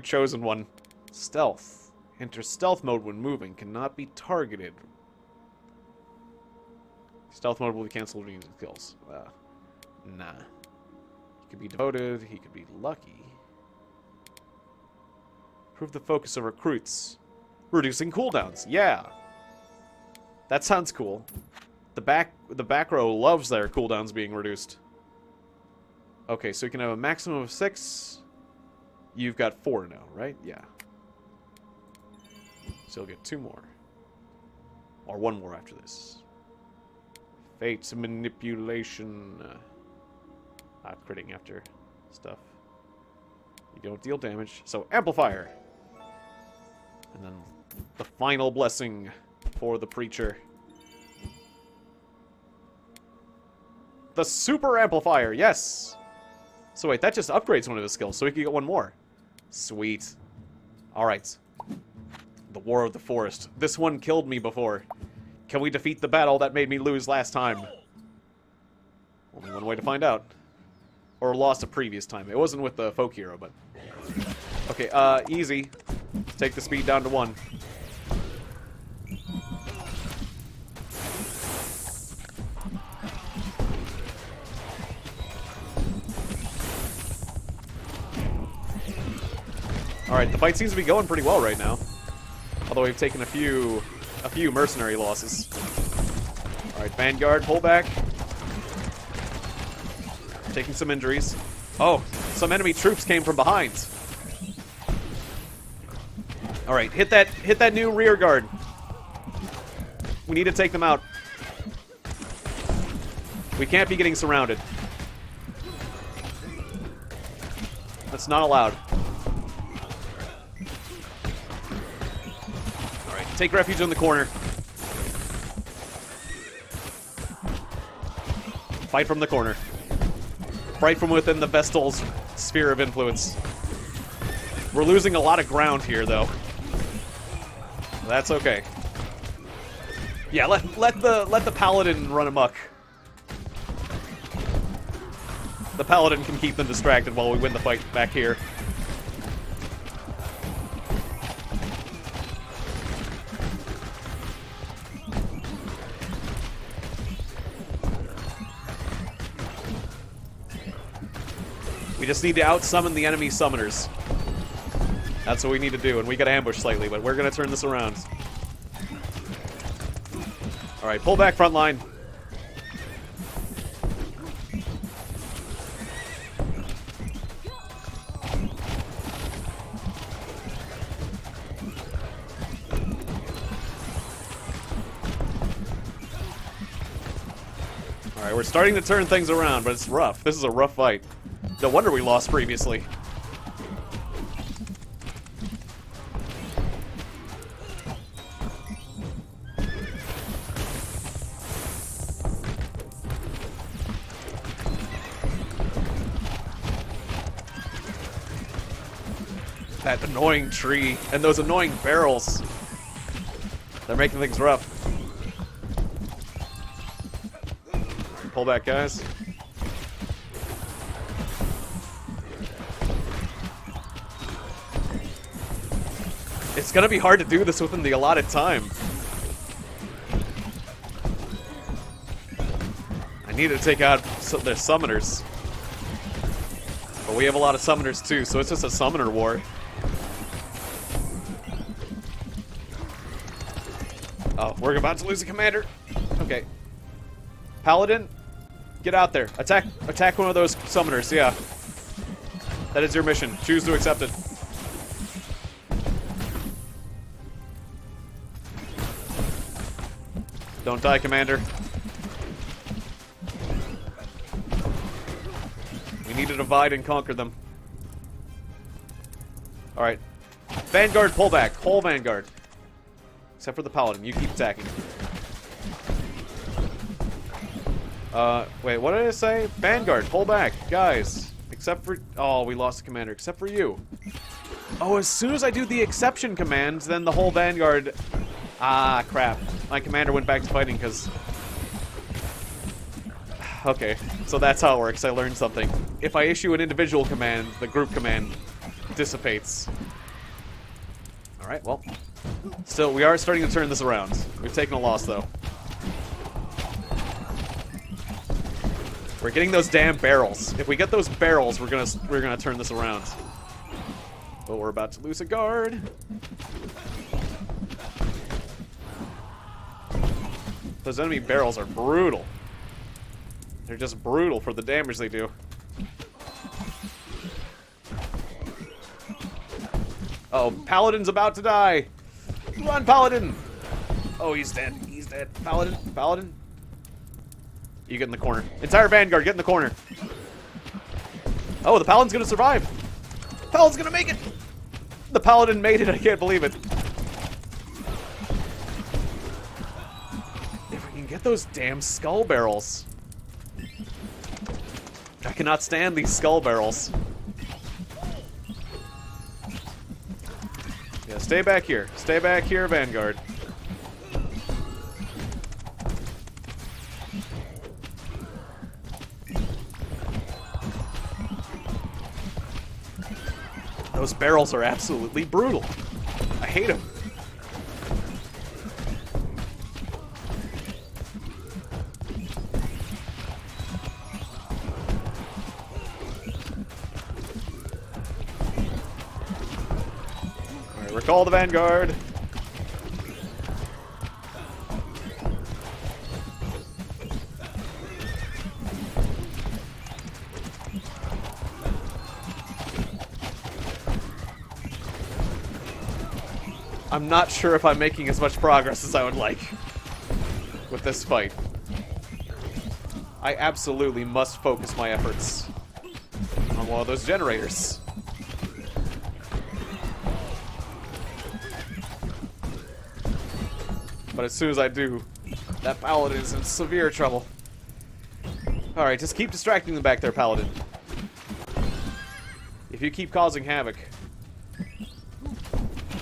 chosen one. Stealth. Enter stealth mode when moving. Cannot be targeted. Stealth mode will be cancelled when using skills. Nah. He could be devoted. He could be lucky. Improve the focus of recruits. Reducing cooldowns. Yeah. That sounds cool. The back row loves their cooldowns being reduced. Okay, so you can have a maximum of 6. You've got 4 now, right? Yeah. So you'll get 2 more. Or 1 more after this. Fate's manipulation. Critting after stuff. You don't deal damage. So, amplifier. And then the final blessing for the preacher. The super amplifier, yes! So wait, that just upgrades one of his skills, so he can get 1 more. Sweet. Alright. The War of the Forest. This one killed me before. Can we defeat the battle that made me lose last time? Only one way to find out. Or lost a previous time. It wasn't with the folk hero, but... Okay, easy. Take the speed down to 1. Alright, the fight seems to be going pretty well right now. Although we've taken a few mercenary losses. Alright, Vanguard, pull back. Taking some injuries. Oh, some enemy troops came from behind. Alright, hit that new rear guard. We need to take them out. We can't be getting surrounded. That's not allowed. Alright, take refuge in the corner. Fight from the corner. Right from within the Vestal's sphere of influence. We're losing a lot of ground here, though. That's okay. Yeah, let the Paladin run amok. The Paladin can keep them distracted while we win the fight back here. We just need to out-summon the enemy summoners. That's what we need to do, and we got ambushed slightly, but we're gonna turn this around. Alright, pull back, front line. Alright, we're starting to turn things around, but it's rough. This is a rough fight. No wonder we lost previously. That annoying tree and those annoying barrels. They're making things rough. Pull back, guys. It's gonna be hard to do this within the allotted time. I need to take out their summoners. But we have a lot of summoners too, so it's just a summoner war. Oh, we're about to lose a commander. Okay. Paladin, get out there. Attack one of those summoners, yeah. That is your mission. Choose to accept it. Don't die, Commander. We need to divide and conquer them. Alright. Vanguard, pull back. Whole Vanguard. Except for the Paladin. You keep attacking. Wait, what did I say? Vanguard, pull back. Guys. Except for... Oh, we lost the Commander. Except for you. Oh, as soon as I do the exception command, then the whole Vanguard... Ah, crap. My commander went back to fighting because... Okay, so that's how it works. I learned something. If I issue an individual command, the group command dissipates. Alright, well. Still, we are starting to turn this around. We've taken a loss, though. We're getting those damn barrels. If we get those barrels, we're gonna turn this around. But we're about to lose a guard. Those enemy barrels are brutal. They're just brutal for the damage they do. Uh-oh, Paladin's about to die! Run, Paladin! Oh, he's dead. He's dead. Paladin, Paladin. You get in the corner. Entire Vanguard, get in the corner. Oh, the Paladin's gonna survive! Paladin's gonna make it! The Paladin made it, I can't believe it. Get those damn skull barrels. I cannot stand these skull barrels. Yeah, stay back here. Stay back here, Vanguard. Those barrels are absolutely brutal. I hate them. Recall the Vanguard. I'm not sure if I'm making as much progress as I would like with this fight. I absolutely must focus my efforts on one of those generators. But as soon as I do, that Paladin is in severe trouble. Alright, just keep distracting them back there, Paladin. If you keep causing havoc,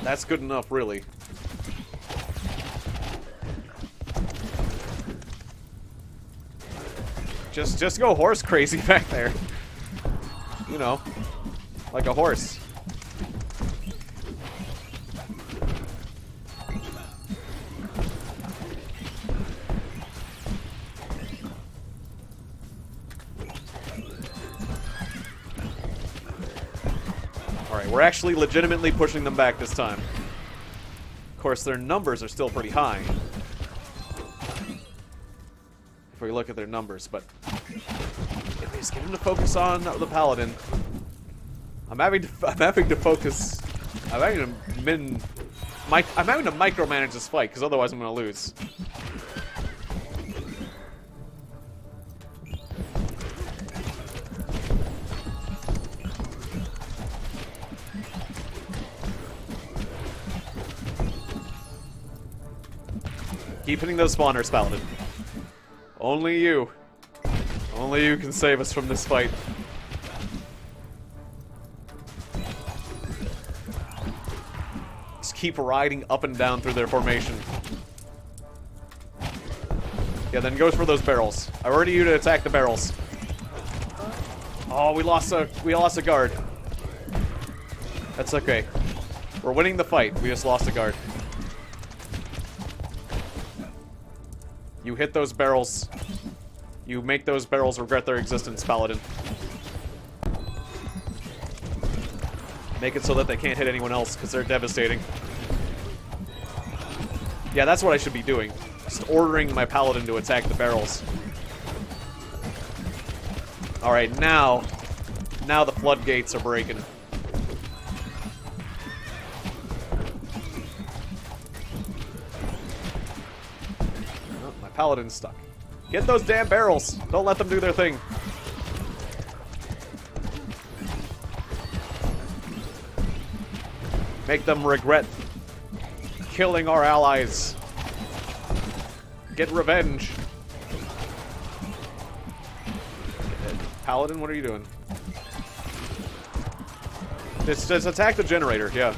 that's good enough, really. Just go horse crazy back there. You know, like a horse. Alright, we're actually legitimately pushing them back this time. Of course, their numbers are still pretty high. If we look at their numbers, but... if we just get him to focus on the Paladin... I'm having to focus... I'm having to micromanage this fight, because otherwise I'm going to lose. Keep hitting those spawners, Paladin. Only you. Only you can save us from this fight. Just keep riding up and down through their formation. Yeah, then goes for those barrels. I order you to attack the barrels. Oh, we lost a guard. That's okay. We're winning the fight. We just lost a guard. You hit those barrels. You make those barrels regret their existence, Paladin. Make it so that they can't hit anyone else, because they're devastating. Yeah, that's what I should be doing. Just ordering my Paladin to attack the barrels. Alright, now the floodgates are breaking. Paladin's stuck. Get those damn barrels! Don't let them do their thing. Make them regret killing our allies. Get revenge. Paladin, what are you doing? Just attack the generator, yeah.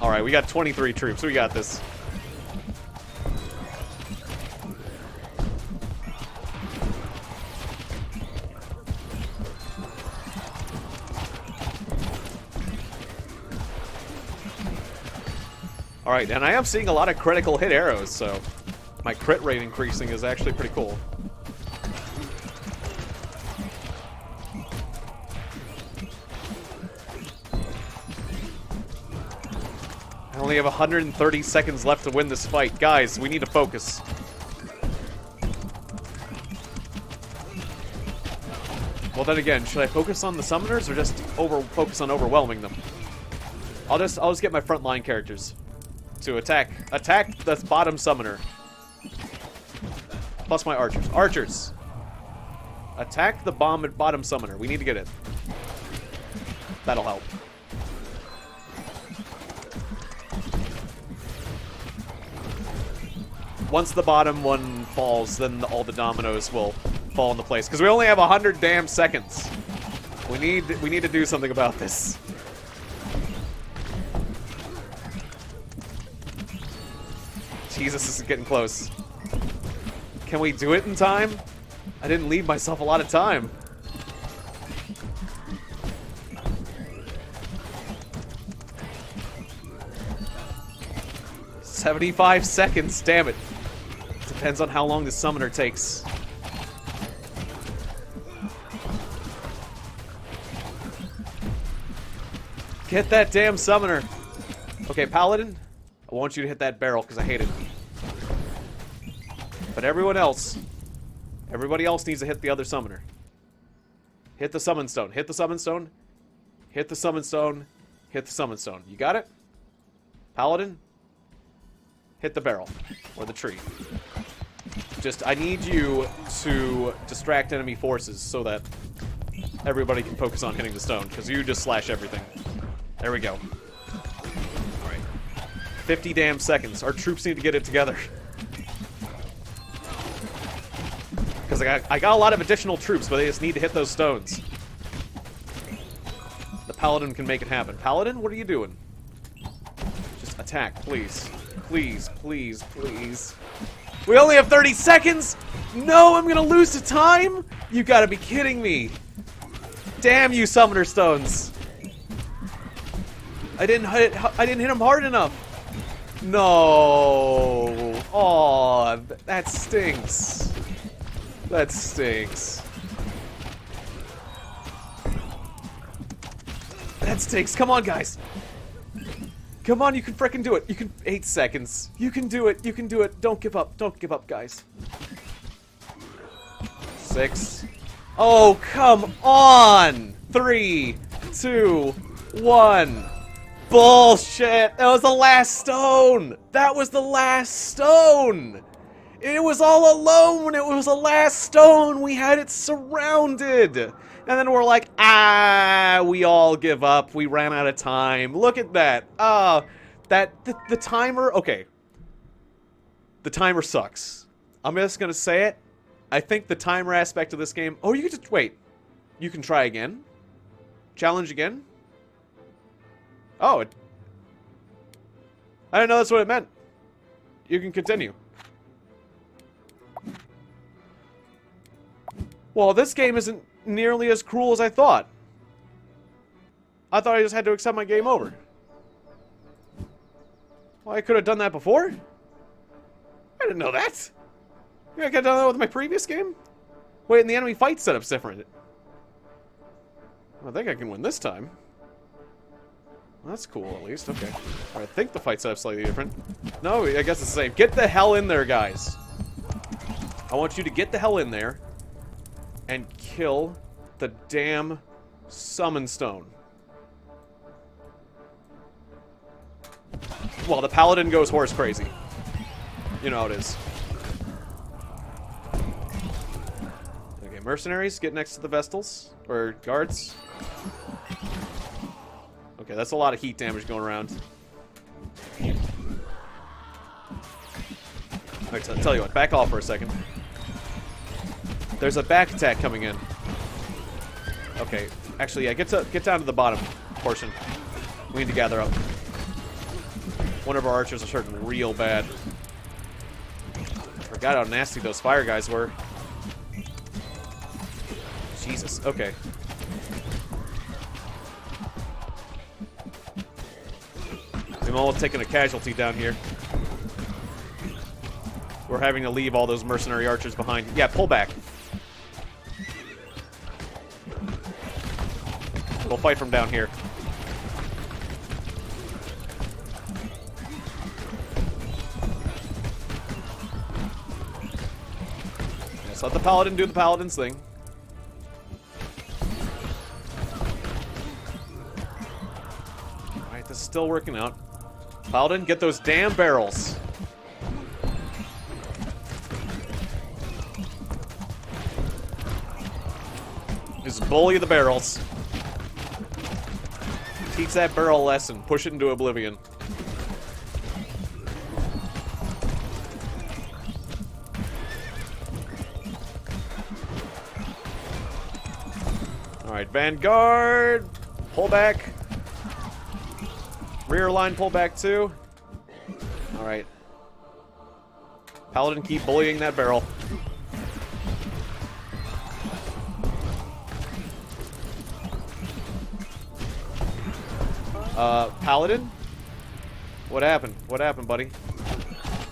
Alright, we got 23 troops. We got this. Alright, and I am seeing a lot of critical hit arrows, so my crit rate increasing is actually pretty cool. I only have 130 seconds left to win this fight. Guys, we need to focus. Well, then again, should I focus on the summoners or just focus on overwhelming them? I'll just get my frontline characters to attack the bottom summoner. Plus my archers. Archers! Attack the bottom summoner. We need to get it. That'll help. Once the bottom one falls, then all the dominoes will fall into place. Because we only have 100 damn seconds. We need to do something about this. Jesus, this is getting close. Can we do it in time? I didn't leave myself a lot of time. "75 seconds, damn it. Depends on how long the summoner takes. Get that damn summoner. Okay, Paladin, I want you to hit that barrel because I hate it. But everybody else needs to hit the other summoner. Hit the summon stone. Hit the summon stone. Hit the summon stone. Hit the summon stone. You got it? Paladin? Hit the barrel. Or the tree. Just, I need you to distract enemy forces so that everybody can focus on hitting the stone, because you just slash everything. There we go. Alright. 50 damn seconds. Our troops need to get it together. Because I got a lot of additional troops, but they just need to hit those stones. The Paladin can make it happen. Paladin, what are you doing? Just attack, please. Please, please, please. We only have 30 seconds? No, I'm gonna lose to time? You gotta be kidding me. Damn you, Summoner Stones. I didn't hit him hard enough. No. Aw, that stinks. That stinks. that stinks. Come on, guys. Come on, you can frickin' do it. You can... 8 seconds. You can do it. You can do it. Don't give up. Don't give up, guys. 6. Oh, come on! 3, 2, 1. Bullshit! That was the last stone! That was the last stone! It was all alone! It was the last stone! We had it surrounded! And then we're like, we all give up. We ran out of time. Look at that. The timer... Okay. The timer sucks. I'm just gonna say it. I think the timer aspect of this game... Oh, you can just... Wait. You can try again? Challenge again? Oh, I didn't know that's what it meant. You can continue. Well, this game isn't nearly as cruel as I thought. I thought I just had to accept my game over. Well, I could have done that before? I didn't know that. I could have done that with my previous game? Wait, and the enemy fight setup's different. I think I can win this time. Well, that's cool, at least. Okay. I think the fight setup's slightly different. No, I guess it's the same. Get the hell in there, guys. I want you to get the hell in there and kill the damn summon stone. Well, the paladin goes horse crazy. You know how it is. Okay, mercenaries, get next to the Vestals. Or guards. Okay, that's a lot of heat damage going around. Alright, so I'll tell you what, back off for a second. There's a back attack coming in. Okay, actually, yeah, get down to the bottom portion. We need to gather up. One of our archers is hurting real bad. Forgot how nasty those fire guys were. Jesus, okay. I'm almost taking a casualty down here. We're having to leave all those mercenary archers behind. Yeah, pull back. We'll fight from down here. Just let the paladin do the paladin's thing. Alright, this is still working out. Paladin, get those damn barrels. Just bully the barrels. Teach that barrel a lesson. Push it into oblivion. Alright, Vanguard. Pull back. Rear line, pull back too. Alright. Paladin, keep bullying that barrel. Paladin? What happened? What happened, buddy?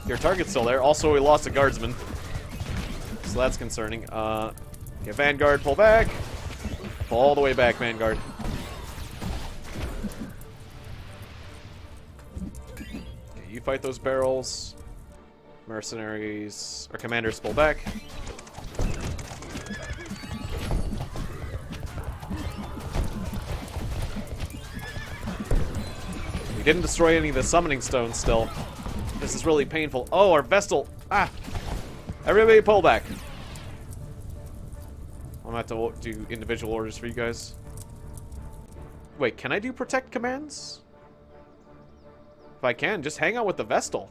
Your target's still there. Also, we lost a guardsman. So that's concerning. Okay, Vanguard, pull back. Pull all the way back, Vanguard. Okay, you fight those barrels. Mercenaries, or commanders, pull back. We didn't destroy any of the summoning stones still. This is really painful. Oh, our Vestal. Ah! Everybody pull back. I'm gonna have to do individual orders for you guys. Wait, can I do protect commands? If I can, just hang out with the Vestal.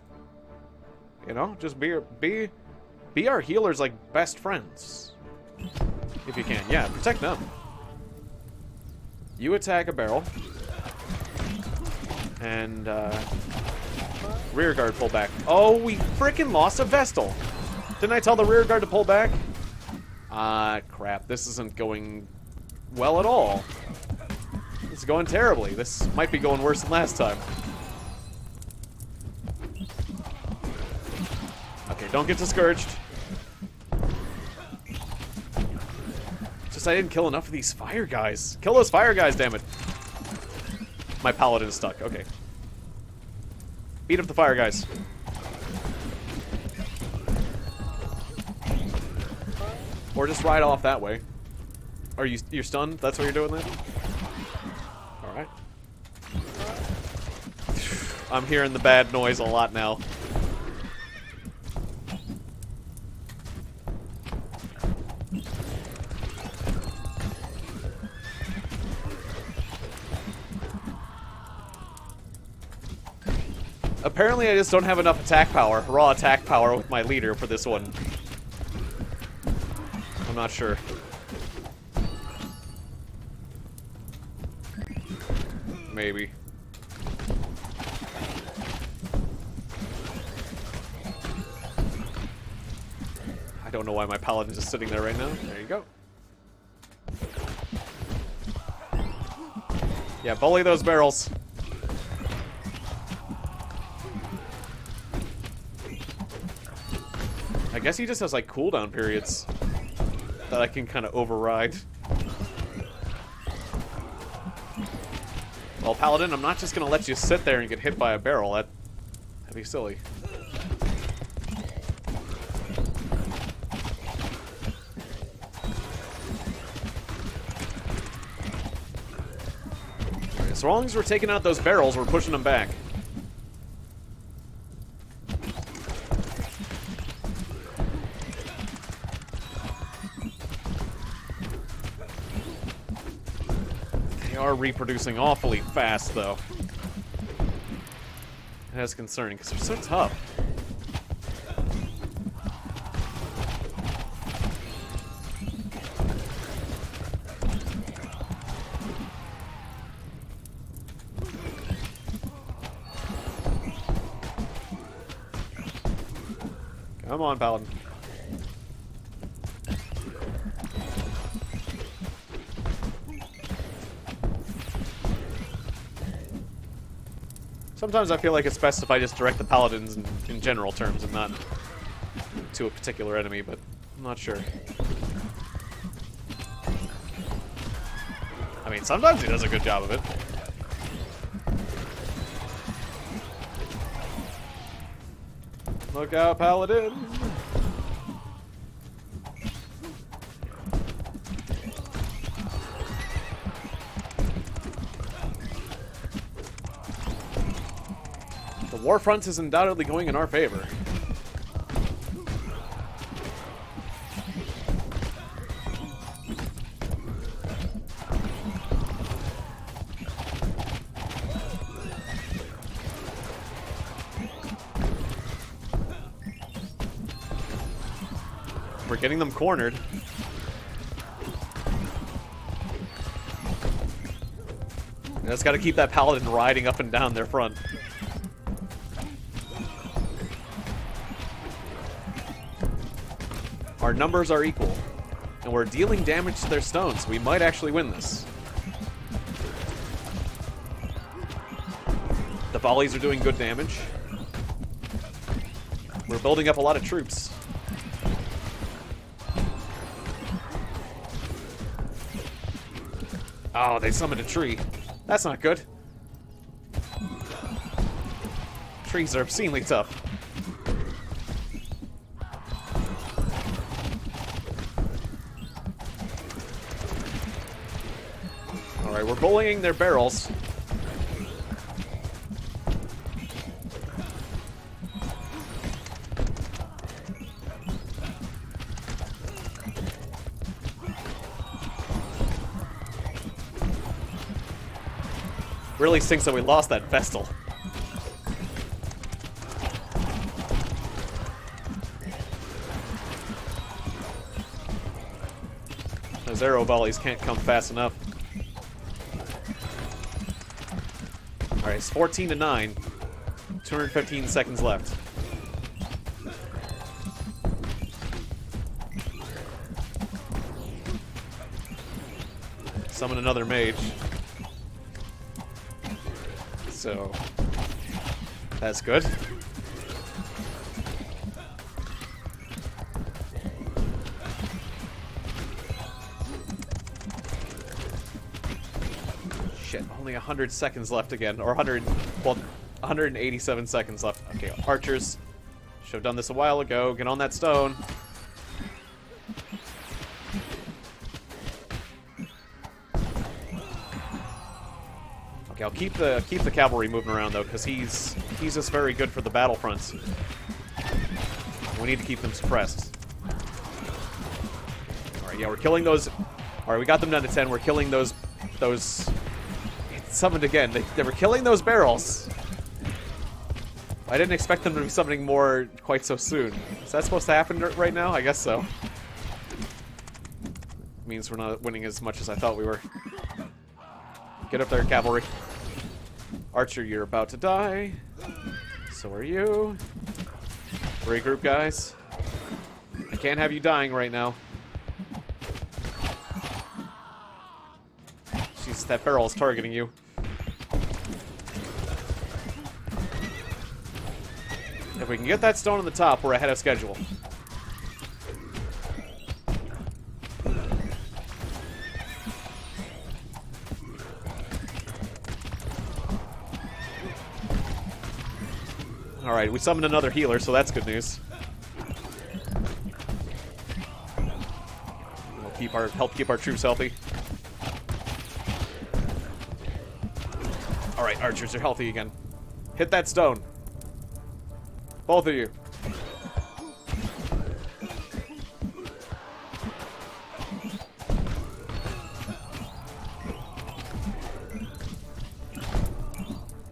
You know, just be our healers like best friends. If you can. Yeah, protect them. You attack a barrel. And, rear guard pull back. Oh, we frickin' lost a Vestal. Didn't I tell the rear guard to pull back? Ah, crap. This isn't going well at all. It's going terribly. This might be going worse than last time. Okay, don't get discouraged. Just I didn't kill enough of these fire guys. Kill those fire guys, damn it. my paladin is stuck. Okay. Beat up the fire, guys. Or just ride off that way. Are you're stunned? That's what you're doing then? Alright. I'm hearing the bad noise a lot now. Apparently I just don't have enough attack power, raw attack power with my leader for this one. I'm not sure. Maybe. I don't know why my paladin's just sitting there right now. There you go. Yeah, bully those barrels. I guess he just has, like, cooldown periods that I can kind of override. Well, Paladin, I'm not just gonna let you sit there and get hit by a barrel. That'd be silly. As long as we're taking out those barrels, we're pushing them back. They are reproducing awfully fast, though. That's concerning, because they're so tough. Come on, Paladin. Sometimes I feel like it's best if I just direct the Paladins in general terms and not to a particular enemy, but I'm not sure. I mean, sometimes he does a good job of it. Look out, Paladin! The war front is undoubtedly going in our favor. We're getting them cornered. Just gotta keep that Paladin riding up and down their front. Our numbers are equal, and we're dealing damage to their stones. We might actually win this. The volleys are doing good damage. We're building up a lot of troops. Oh, they summoned a tree. That's not good. Trees are obscenely tough. Alright, we're bullying their barrels. Really stinks that we lost that Vestal. Those arrow volleys can't come fast enough. Alright, it's 14 to 9. 215 seconds left. Summon another mage. So, that's good. shit, only 100 seconds left again. Or 100, well, 187 seconds left. Okay, archers. Should have done this a while ago. Get on that stone. Okay, I'll keep the cavalry moving around though, because he's just very good for the battlefronts. We need to keep them suppressed. All right, yeah, we're killing those. All right, we got them down to 10. We're killing those. It's summoned again. They were killing those barrels. I didn't expect them to be summoning more quite so soon. Is that supposed to happen right now? I guess so. Means we're not winning as much as I thought we were. Get up there, cavalry. Archer, you're about to die. So are you. Regroup, guys. I can't have you dying right now. Jeez, that barrel is targeting you. If we can get that stone on the top, we're ahead of schedule. Alright, we summoned another healer, so that's good news. We'll help keep our troops healthy. Alright, archers are healthy again. Hit that stone. Both of you.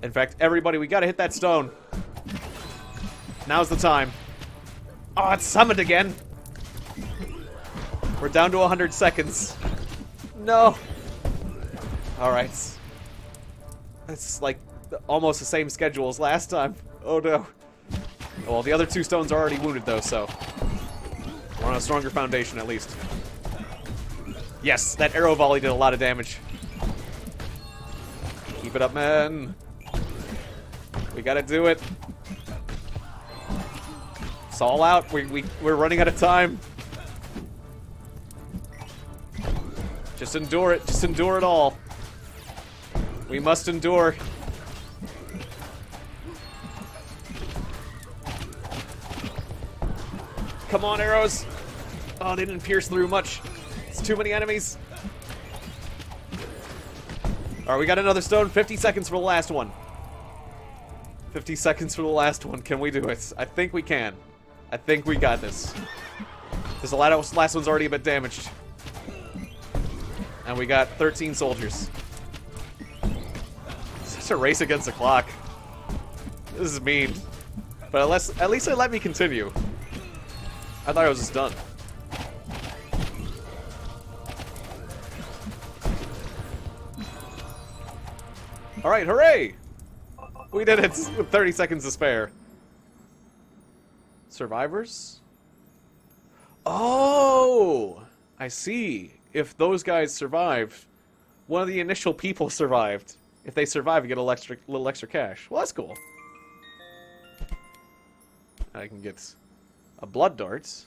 In fact, everybody, we gotta hit that stone. Now's the time. Oh, it's summoned again. We're down to 100 seconds. No. Alright. That's like almost the same schedule as last time. Oh no. Well, the other two stones are already wounded though, so we're on a stronger foundation at least. Yes, that arrow volley did a lot of damage. Keep it up, man. We gotta do it. It's all out. We're running out of time. Just endure it. Just endure it all. We must endure. Come on, arrows. Oh, they didn't pierce through much. It's too many enemies. Alright, we got another stone. 50 seconds for the last one. 50 seconds for the last one. Can we do it? I think we can. I think we got this. Because the last one's already a bit damaged. And we got 13 soldiers. Such a race against the clock. This is mean. But at least it let me continue. I thought I was just done. Alright, hooray! We did it with 30 seconds to spare. Survivors? Oh! I see. If those guys survived, one of the initial people survived. If they survive, you get a little extra cash. Well, that's cool. I can get a blood dart.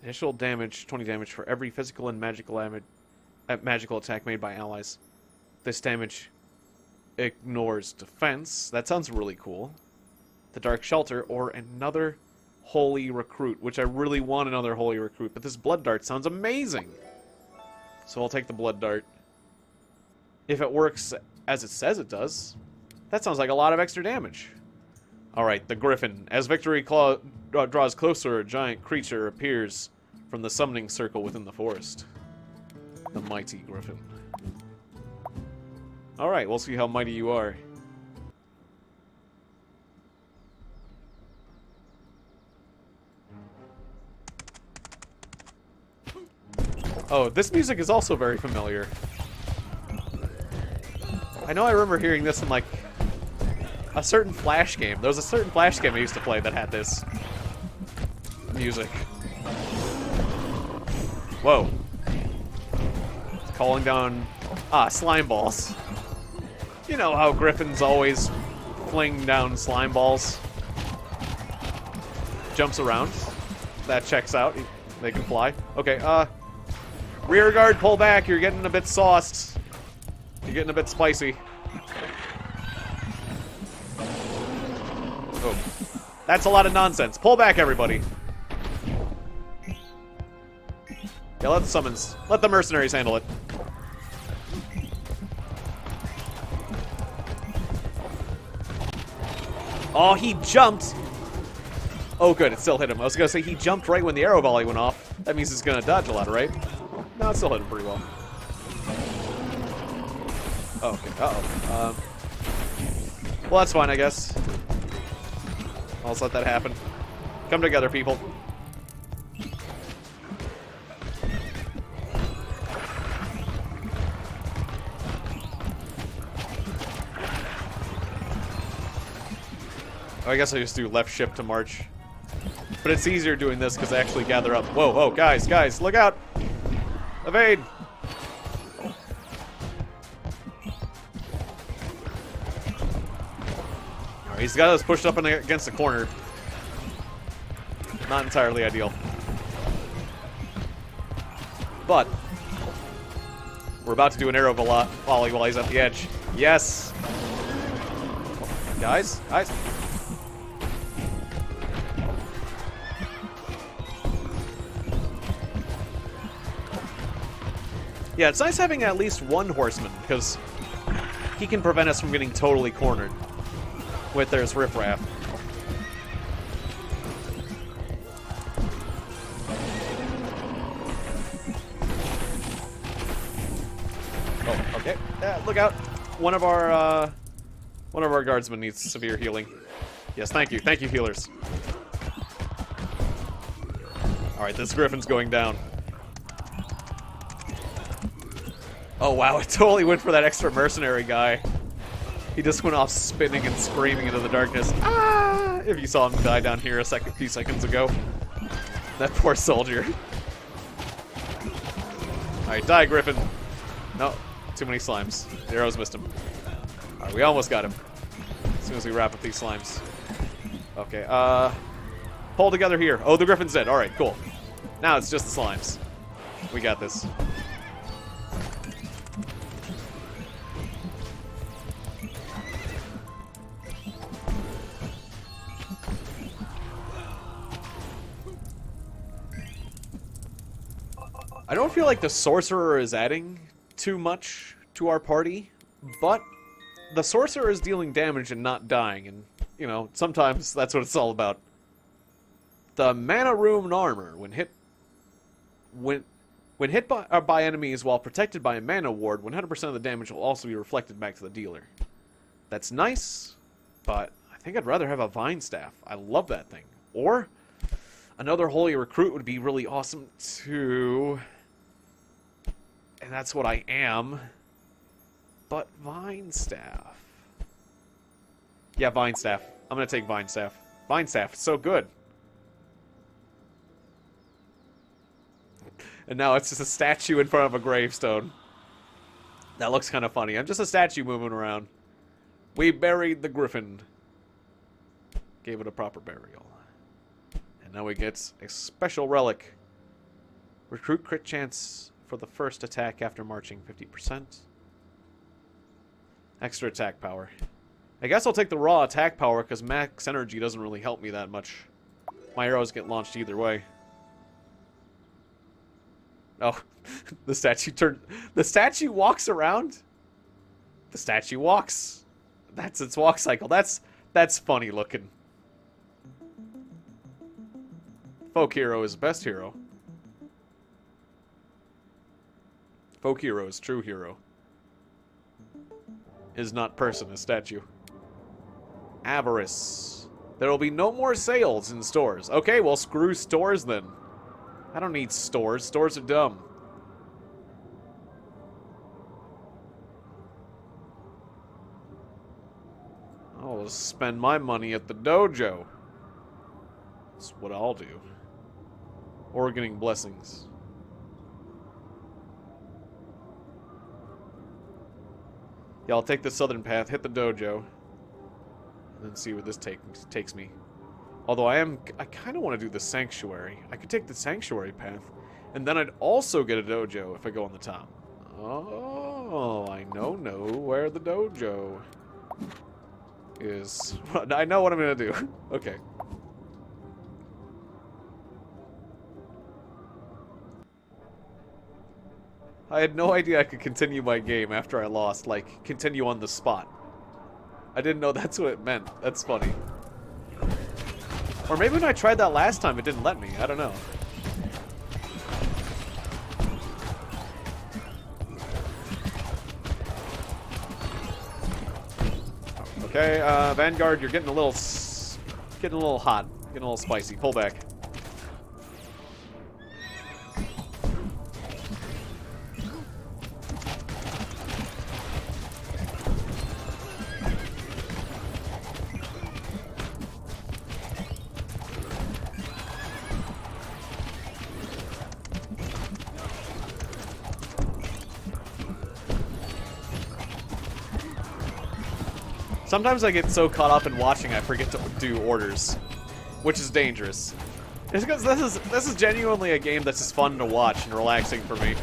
Initial damage, 20 damage for every physical and magical attack made by allies. This damage ignores defense. That sounds really cool. The Dark Shelter, or another Holy Recruit, which I really want another Holy Recruit, but this Blood Dart sounds amazing! So I'll take the Blood Dart. If it works as it says it does, that sounds like a lot of extra damage. Alright, the Griffin. As victory draws closer, a giant creature appears from the summoning circle within the forest. The mighty Griffin. Alright, we'll see how mighty you are. Oh, this music is also very familiar. I know I remember hearing this in, like, a certain Flash game. There was a certain Flash game I used to play that had this music. Whoa. It's calling down... slime balls. You know how Griffins always fling down slime balls. Jumps around. That checks out. They can fly. Okay, Rear guard, pull back. You're getting a bit sauced. You're getting a bit spicy. Oh. That's a lot of nonsense. Pull back, everybody. Yeah, let the summons. Let the mercenaries handle it. Oh, he jumped. Oh, good. It still hit him. I was going to say he jumped right when the arrow volley went off. That means he's going to dodge a lot, right? No, it still hit him pretty well. Oh, okay. Uh-oh. Well, that's fine, I guess. I'll just let that happen. Come together, people. I guess I just do left shift to march. But it's easier doing this because I actually gather up. Whoa, whoa, guys, guys, look out! Evade! Alright, he's got us pushed up against the corner. Not entirely ideal. But we're about to do an arrow volley while he's at the edge. Yes! Guys, guys. Yeah, it's nice having at least one horseman, because he can prevent us from getting totally cornered with their riffraff. Oh, okay. Look out. One of our guardsmen needs severe healing. Yes, thank you, healers. Alright, this Griffin's going down. Oh wow, it totally went for that extra mercenary guy. He just went off spinning and screaming into the darkness. Ah! If you saw him die down here a few seconds ago. That poor soldier. Alright, die, Griffin. No, too many slimes. The arrows missed him. Alright, we almost got him. As soon as we wrap up these slimes. Okay, pull together here. Oh, the Griffin's dead. Alright, cool. Now it's just the slimes. We got this. I don't feel like the sorcerer is adding too much to our party, but the sorcerer is dealing damage and not dying, and, you know, sometimes that's what it's all about. The mana rune armor, when hit by enemies while protected by a mana ward, 100% of the damage will also be reflected back to the dealer. That's nice, but I think I'd rather have a vine staff. I love that thing. Or another holy recruit would be really awesome too. And that's what I am. But Vine Staff. Yeah, Vine Staff. I'm going to take Vine Staff. Vine Staff, it's so good. And now it's just a statue in front of a gravestone. That looks kind of funny. I'm just a statue moving around. We buried the Griffin. Gave it a proper burial. And now we get a special relic. Recruit crit chance for the first attack after marching 50%. Extra attack power. I guess I'll take the raw attack power because max energy doesn't really help me that much. My arrows get launched either way. Oh, the statue walks around? The statue walks. That's its walk cycle. That's funny looking. Folk hero is best hero. Folk hero is true hero. Is not person, is statue. Avarice. There will be no more sales in stores. Okay, well, screw stores then. I don't need stores. Stores are dumb. I'll spend my money at the dojo. That's what I'll do. Or getting blessings. Yeah, I'll take the southern path, hit the dojo, and then see where this takes me. Although I kind of want to do the sanctuary. I could take the sanctuary path And then I'd also get a dojo if I go on the top. Oh, I know where the dojo is. I know what I'm gonna do. Okay. I had no idea I could continue my game after I lost, like, continue on the spot. I didn't know that's what it meant. That's funny. Or maybe when I tried that last time, it didn't let me. I don't know. Okay, Vanguard, you're getting a little hot, getting a little spicy. Pull back. Sometimes I get so caught up in watching I forget to do orders, which is dangerous. It's because this is genuinely a game that's just fun to watch and relaxing for me.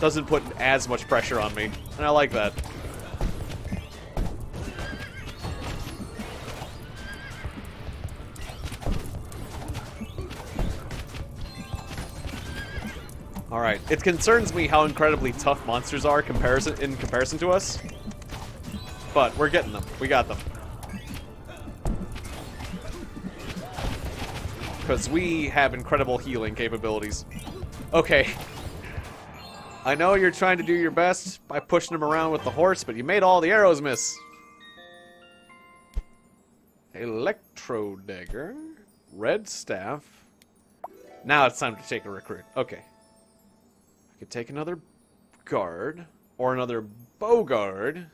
Doesn't put as much pressure on me, and I like that. Alright, it concerns me how incredibly tough monsters are in comparison to us. But we're getting them. We got them. Because we have incredible healing capabilities. Okay. I know you're trying to do your best by pushing him around with the horse, but you made all the arrows miss. Electro dagger. Red staff. Now it's time to take a recruit. Okay. I could take another guard. Or another bow guard.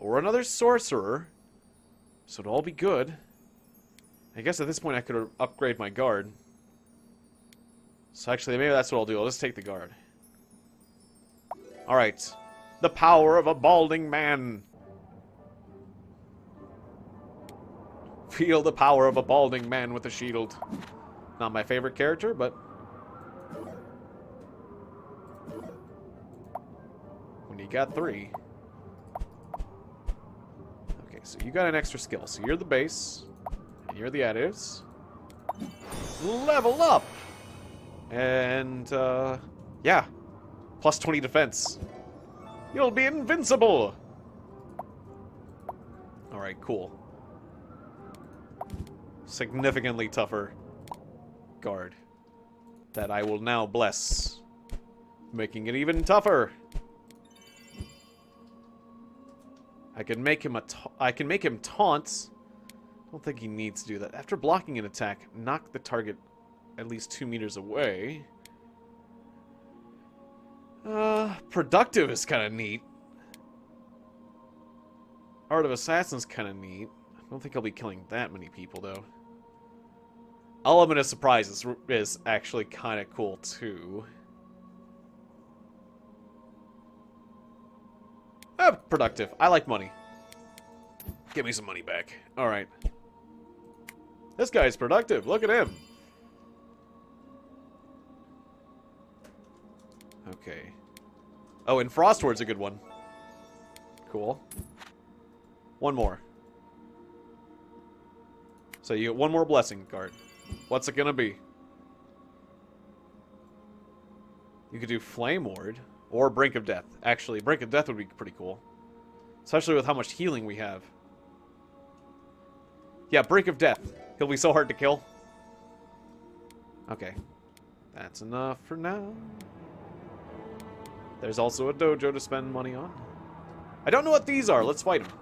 Or another sorcerer. So it'll all be good. I guess at this point I could upgrade my guard. So actually, maybe that's what I'll do. I'll just take the guard. Alright. The power of a balding man. Feel the power of a balding man with a shield. Not my favorite character, but... when you got 3... so you got an extra skill. So you're the base, and you're the additives. Level up! And, yeah. Plus 20 defense. You'll be invincible! Alright, cool. Significantly tougher guard. That I will now bless. Making it even tougher. I can make him taunt. I don't think he needs to do that. After blocking an attack, knock the target at least 2 meters away. Productive is kind of neat. Art of Assassin's kind of neat. I don't think I'll be killing that many people, though. Element of Surprise is actually kind of cool, too. Productive. I like money. Give me some money back. Alright. This guy's productive. Look at him. Okay. Oh, and Frostward's a good one. Cool. One more. So you get one more blessing card. What's it gonna be? You could do Flame Ward. Or Brink of Death. Actually, Brink of Death would be pretty cool. Especially with how much healing we have. Yeah, Brink of Death. He'll be so hard to kill. Okay. That's enough for now. There's also a dojo to spend money on. I don't know what these are. Let's fight them.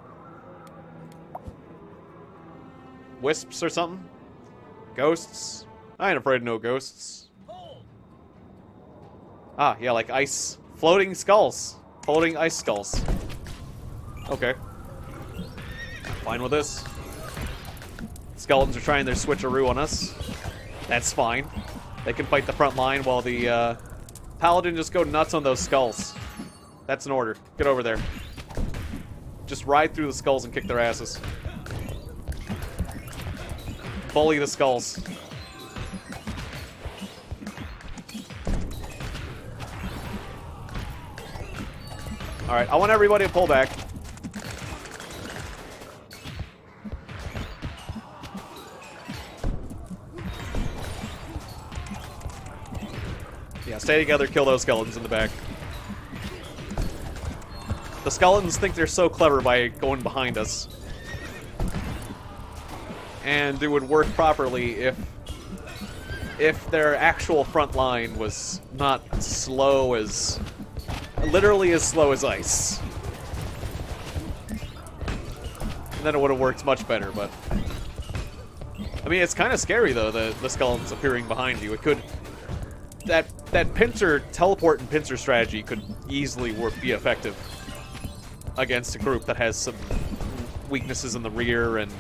Wisps or something? Ghosts? I ain't afraid of no ghosts. Ah, yeah, like ice. Floating skulls. Floating ice skulls. Okay. Fine with this. Skeletons are trying their switcheroo on us. That's fine. They can fight the front line while the paladin just go nuts on those skulls. That's an order. Get over there. Just ride through the skulls and kick their asses. Bully the skulls. Alright, I want everybody to pull back. Yeah, stay together, kill those skeletons in the back. The skeletons think they're so clever by going behind us. And it would work properly if their actual front line was not slow as... literally as slow as ice. And then it would have worked much better, but... I mean, it's kind of scary, though, the skeletons appearing behind you. It could... That pincer, teleport and pincer strategy could easily be effective against a group that has some weaknesses in the rear and...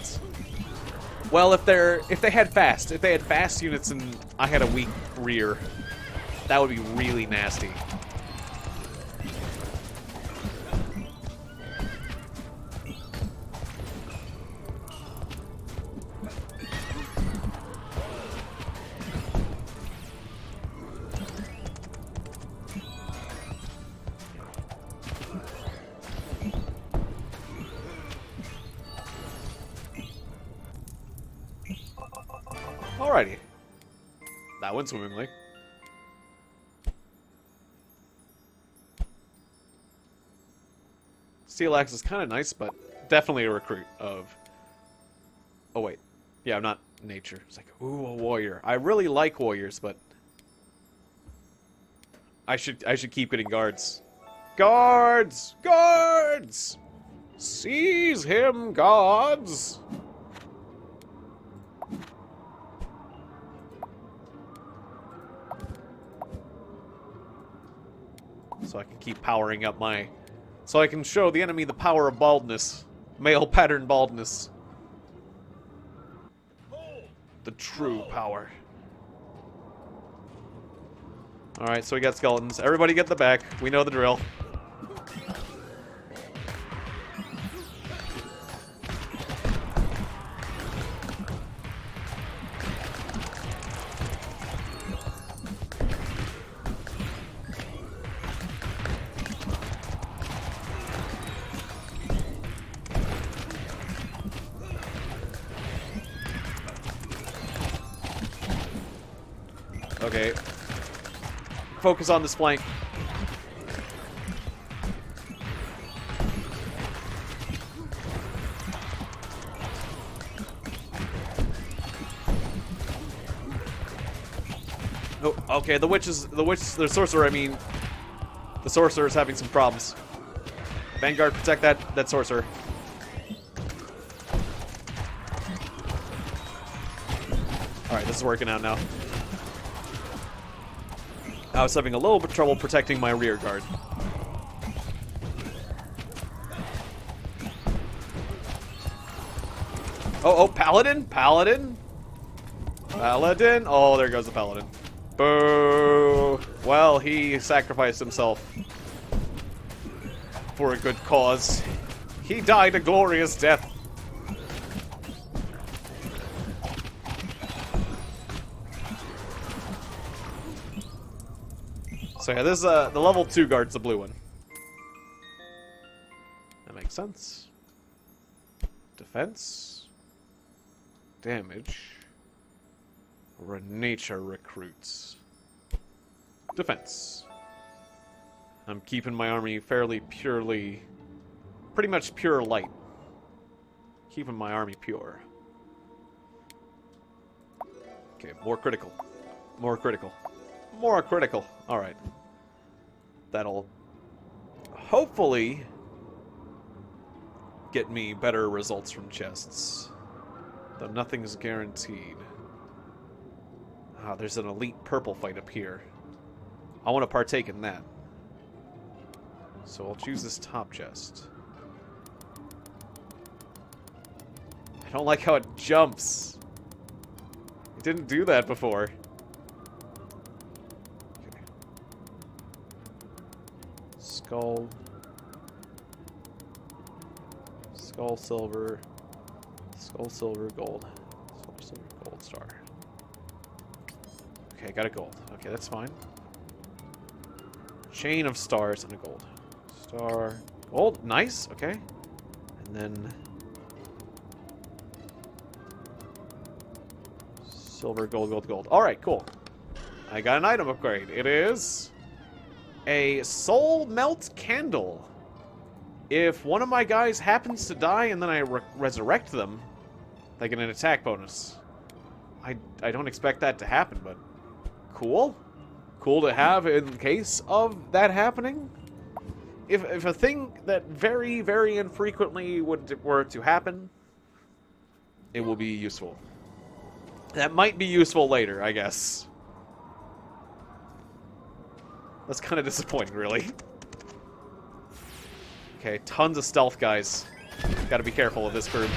Well, if they had fast units and I had a weak rear, that would be really nasty. Alrighty. That went swimmingly. Steel Axe is kind of nice, but definitely a recruit of... Oh, wait. Yeah, I'm not nature. It's like, ooh, a warrior. I really like warriors, but... I should keep getting guards. Guards! Guards! Seize him, guards! So I can keep powering up my... So I can show the enemy the power of baldness. Male pattern baldness. The true power. Alright, so we got skeletons. Everybody get the back. We know the drill. Okay. Focus on this flank. Oh, okay, the sorcerer, I mean, the sorcerer is having some problems. Vanguard, protect that sorcerer. Alright, this is working out now. I was having a little bit of trouble protecting my rear guard. Oh, Paladin? Paladin? Paladin? Oh, there goes the Paladin. Boo! Well, he sacrificed himself for a good cause. He died a glorious death. So yeah, this is the level 2 guard's the blue one. That makes sense. Defense. Damage. Nature recruits. Defense. I'm keeping my army fairly purely... pretty much pure light. Keeping my army pure. Okay, more critical. More critical. More critical. Alright. That'll hopefully get me better results from chests. Though nothing's guaranteed. Ah, there's an elite purple fight up here. I want to partake in that. So I'll choose this top chest. I don't like how it jumps. It didn't do that before. Okay. Skull. Skull silver. Skull silver gold. Skull silver gold star. Okay, I got a gold. Okay, that's fine. Chain of stars and a gold. Star. Gold. Nice. Okay. And then... silver, gold, gold, gold. Alright, cool. I got an item upgrade. It is... a soul melt candle. If one of my guys happens to die and then I resurrect them, they get an attack bonus. I don't expect that to happen, but cool. Cool to have in case of that happening. If a thing that very, very infrequently were to happen, it will be useful. That might be useful later, I guess. That's kind of disappointing, really. Okay, tons of stealth guys. Gotta be careful of this group.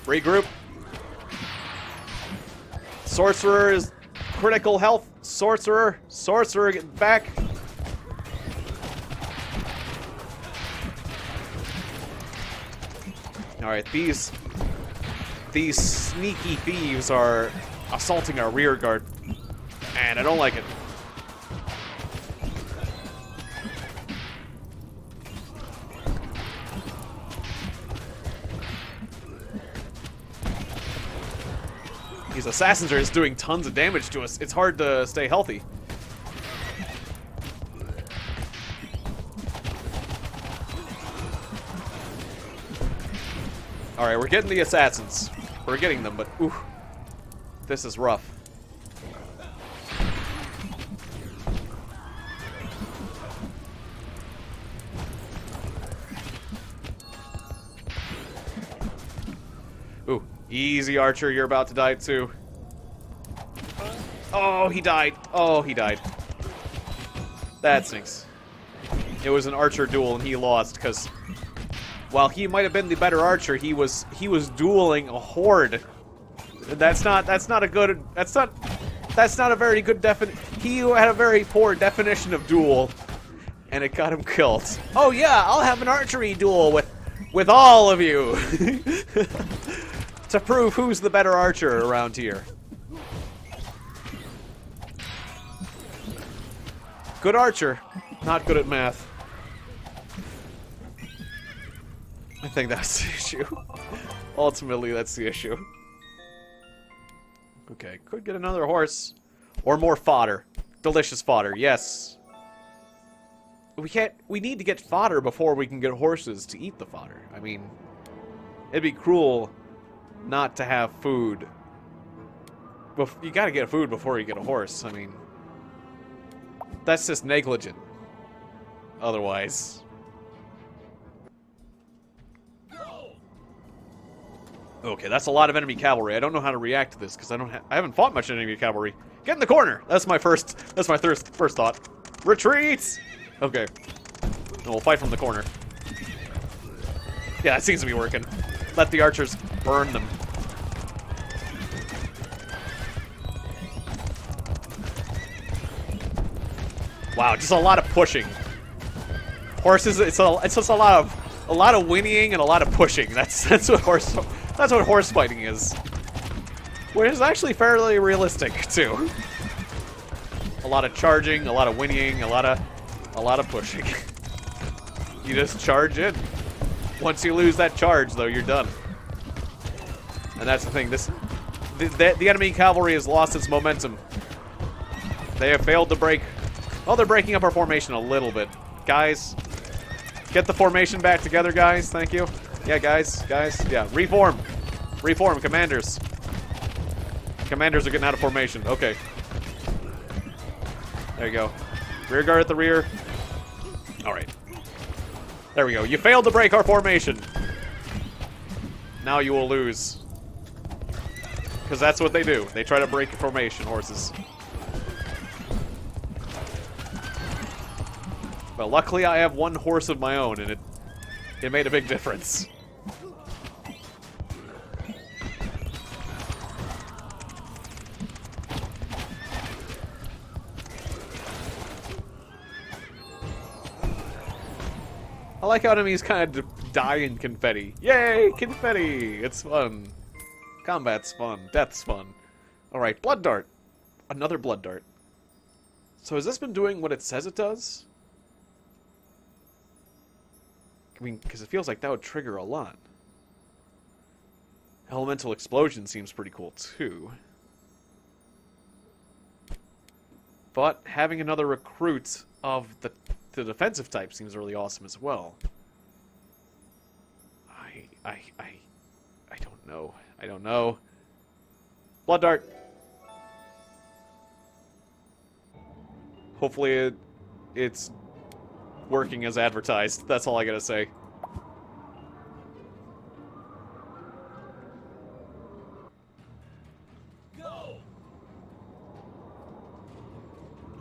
Regroup. Sorcerer is critical health. Sorcerer, get back. Alright, these sneaky thieves are assaulting our rear guard, and I don't like it. These assassins are just doing tons of damage to us. It's hard to stay healthy. Alright, we're getting the assassins. We're getting them, but ooh, this is rough. Ooh, easy, Archer, you're about to die too. Oh, he died. Oh, he died. That stinks. It was an Archer duel and he lost because... while he might have been the better archer, he was dueling a horde. That's not a very good he had a very poor definition of duel, and it got him killed. Oh yeah, I'll have an archery duel with all of you to prove who's the better archer around here. Good archer, not good at math. I think that's the issue. Ultimately, that's the issue. Okay, could get another horse. Or more fodder. Delicious fodder, yes. We need to get fodder before we can get horses to eat the fodder. I mean, it'd be cruel not to have food. You gotta get food before you get a horse. I mean, that's just negligent. Otherwise... okay, that's a lot of enemy cavalry. I don't know how to react to this because I haven't fought much enemy cavalry. Get in the corner. That's my first thought. Retreat. Okay. And we'll fight from the corner. Yeah, that seems to be working. Let the archers burn them. Wow, just a lot of pushing. Horses, it's just a lot of whinnying and a lot of pushing. That's what horse fighting is. Which is actually fairly realistic too. A lot of charging, a lot of whinnying, a lot of pushing. You just charge in. Once you lose that charge, though, you're done. And that's the thing. The enemy cavalry has lost its momentum. They have failed to break. Well, they're breaking up our formation a little bit, guys. Get the formation back together, guys. Thank you. Yeah, guys. Yeah, reform. Reform, commanders. Commanders are getting out of formation. Okay. There you go. Rear guard at the rear. Alright. There we go. You failed to break our formation. Now you will lose. Because that's what they do. They try to break formation, horses. But luckily I have one horse of my own, and it made a big difference. I like how enemies kind of die in confetti. Yay, confetti! It's fun. Combat's fun. Death's fun. Alright, blood dart. Another blood dart. So has this been doing what it says it does? I mean, because it feels like that would trigger a lot. Elemental explosion seems pretty cool, too. But having another recruit of the defensive type seems really awesome as well. I don't know. I don't know. Blood dart. Hopefully it's working as advertised. That's all I gotta say.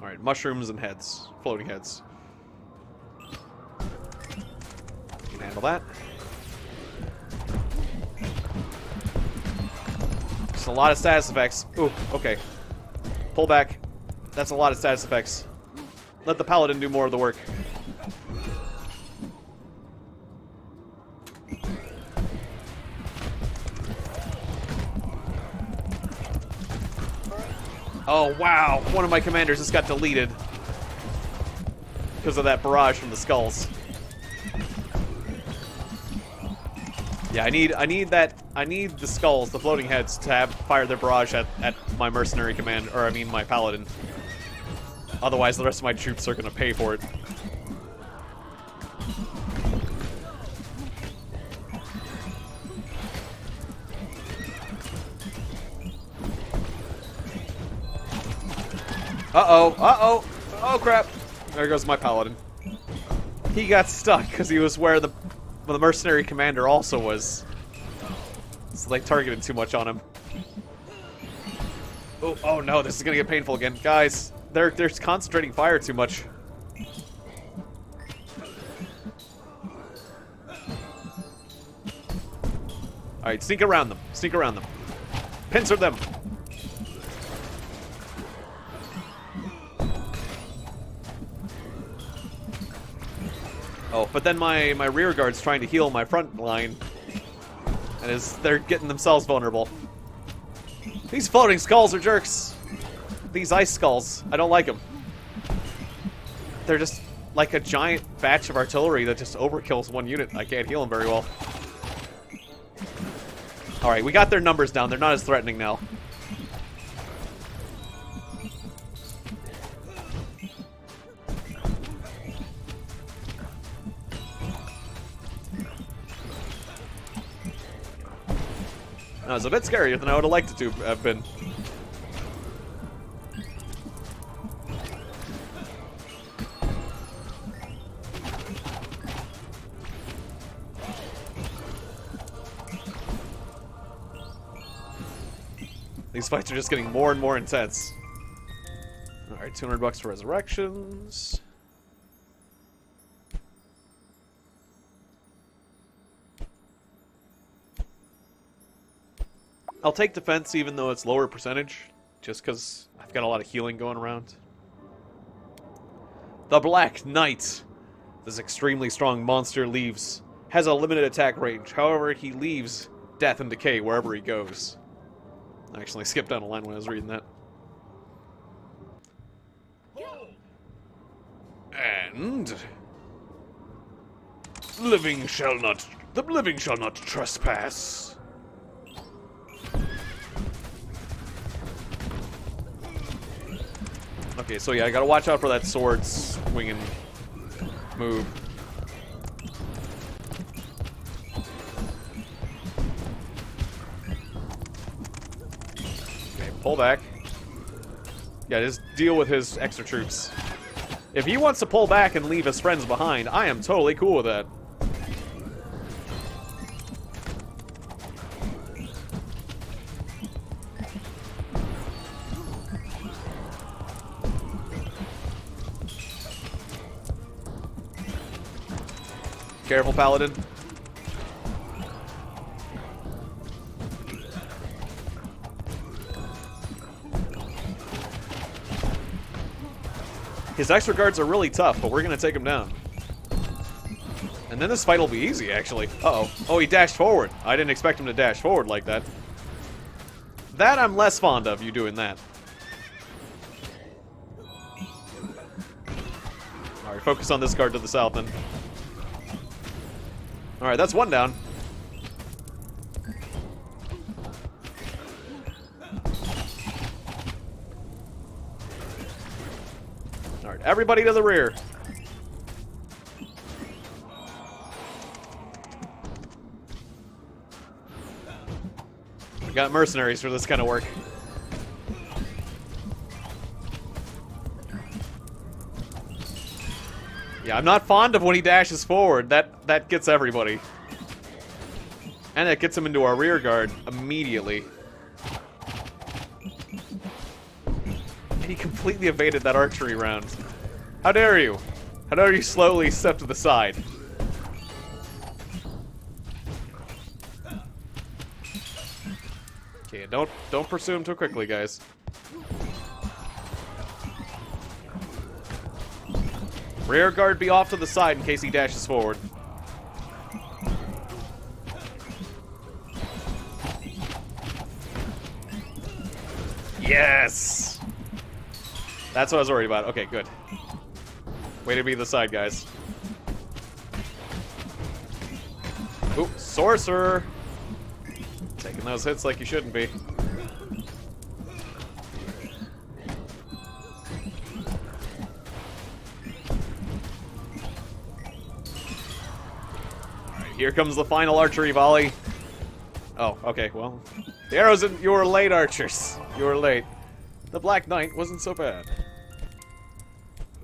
Alright, mushrooms and heads. Floating heads. Can handle that. Just a lot of status effects. Ooh, okay. Pull back. That's a lot of status effects. Let the paladin do more of the work. Oh, wow. One of my commanders just got deleted because of that barrage from the skulls. Yeah, I need the skulls, the floating heads, to have fire their barrage at my mercenary command, or I mean my paladin. Otherwise, the rest of my troops are gonna pay for it. Uh-oh, uh-oh, oh crap. There goes my paladin. He got stuck because he was where the mercenary commander also was. So they targeted too much on him. Oh no, this is gonna get painful again. Guys, they're concentrating fire too much. Alright, sneak around them. Sneak around them. Pincer them. Oh, but then my rear guard's trying to heal my front line. And they're getting themselves vulnerable. These floating skulls are jerks. These ice skulls. I don't like them. They're just like a giant batch of artillery that just overkills one unit. I can't heal them very well. Alright, we got their numbers down. They're not as threatening now. That was a bit scarier than I would have liked it to have been. These fights are just getting more and more intense. Alright, 200 bucks for resurrections. I'll take defense even though it's lower percentage, just because I've got a lot of healing going around. The Black Knight. This extremely strong monster has a limited attack range. However, he leaves death and decay wherever he goes. I actually skipped down a line when I was reading that. And the living shall not trespass. Okay, so yeah, I gotta watch out for that sword swinging move. Okay, pull back. Yeah, just deal with his extra troops. If he wants to pull back and leave his friends behind, I am totally cool with that. Careful, Paladin. His extra guards are really tough, but we're gonna take him down. And then this fight will be easy, actually. Uh-oh. Oh, he dashed forward. I didn't expect him to dash forward like that. That I'm less fond of, you doing that. Alright, focus on this guard to the south, then. Alright, that's one down. Alright, everybody to the rear. We got mercenaries for this kind of work. Yeah, I'm not fond of when he dashes forward. That gets everybody. And it gets him into our rear guard immediately. And he completely evaded that archery round. How dare you? How dare you slowly step to the side? Okay, don't pursue him too quickly, guys. Rear guard be off to the side in case he dashes forward. Yes! That's what I was worried about. Okay, good. Way to be the side, guys. Ooh, sorcerer! Taking those hits like you shouldn't be. Alright, here comes the final archery volley. Oh, okay, well. The arrows in. You were late, archers. You were late. The Black Knight wasn't so bad.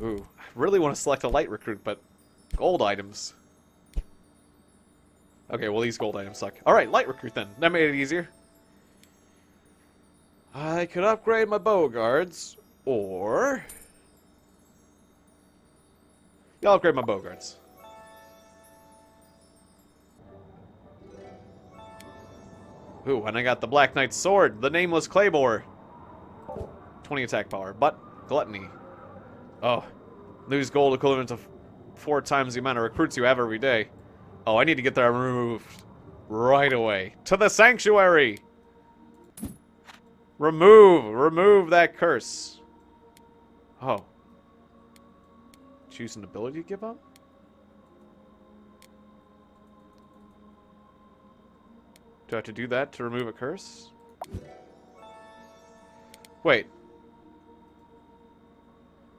Ooh, I really want to select a light recruit, but gold items. Okay, well these gold items suck. Alright, light recruit then. That made it easier. I could upgrade my bow guards, or... yeah, I'll upgrade my bow guards. Ooh, and I got the Black Knight's sword, the Nameless Claymore. 20 attack power, but gluttony. Oh, lose gold equivalent to 4 times the amount of recruits you have every day. Oh, I need to get that removed right away. To the sanctuary! Remove that curse. Oh. Choose an ability to give up? Do I have to do that to remove a curse? Wait.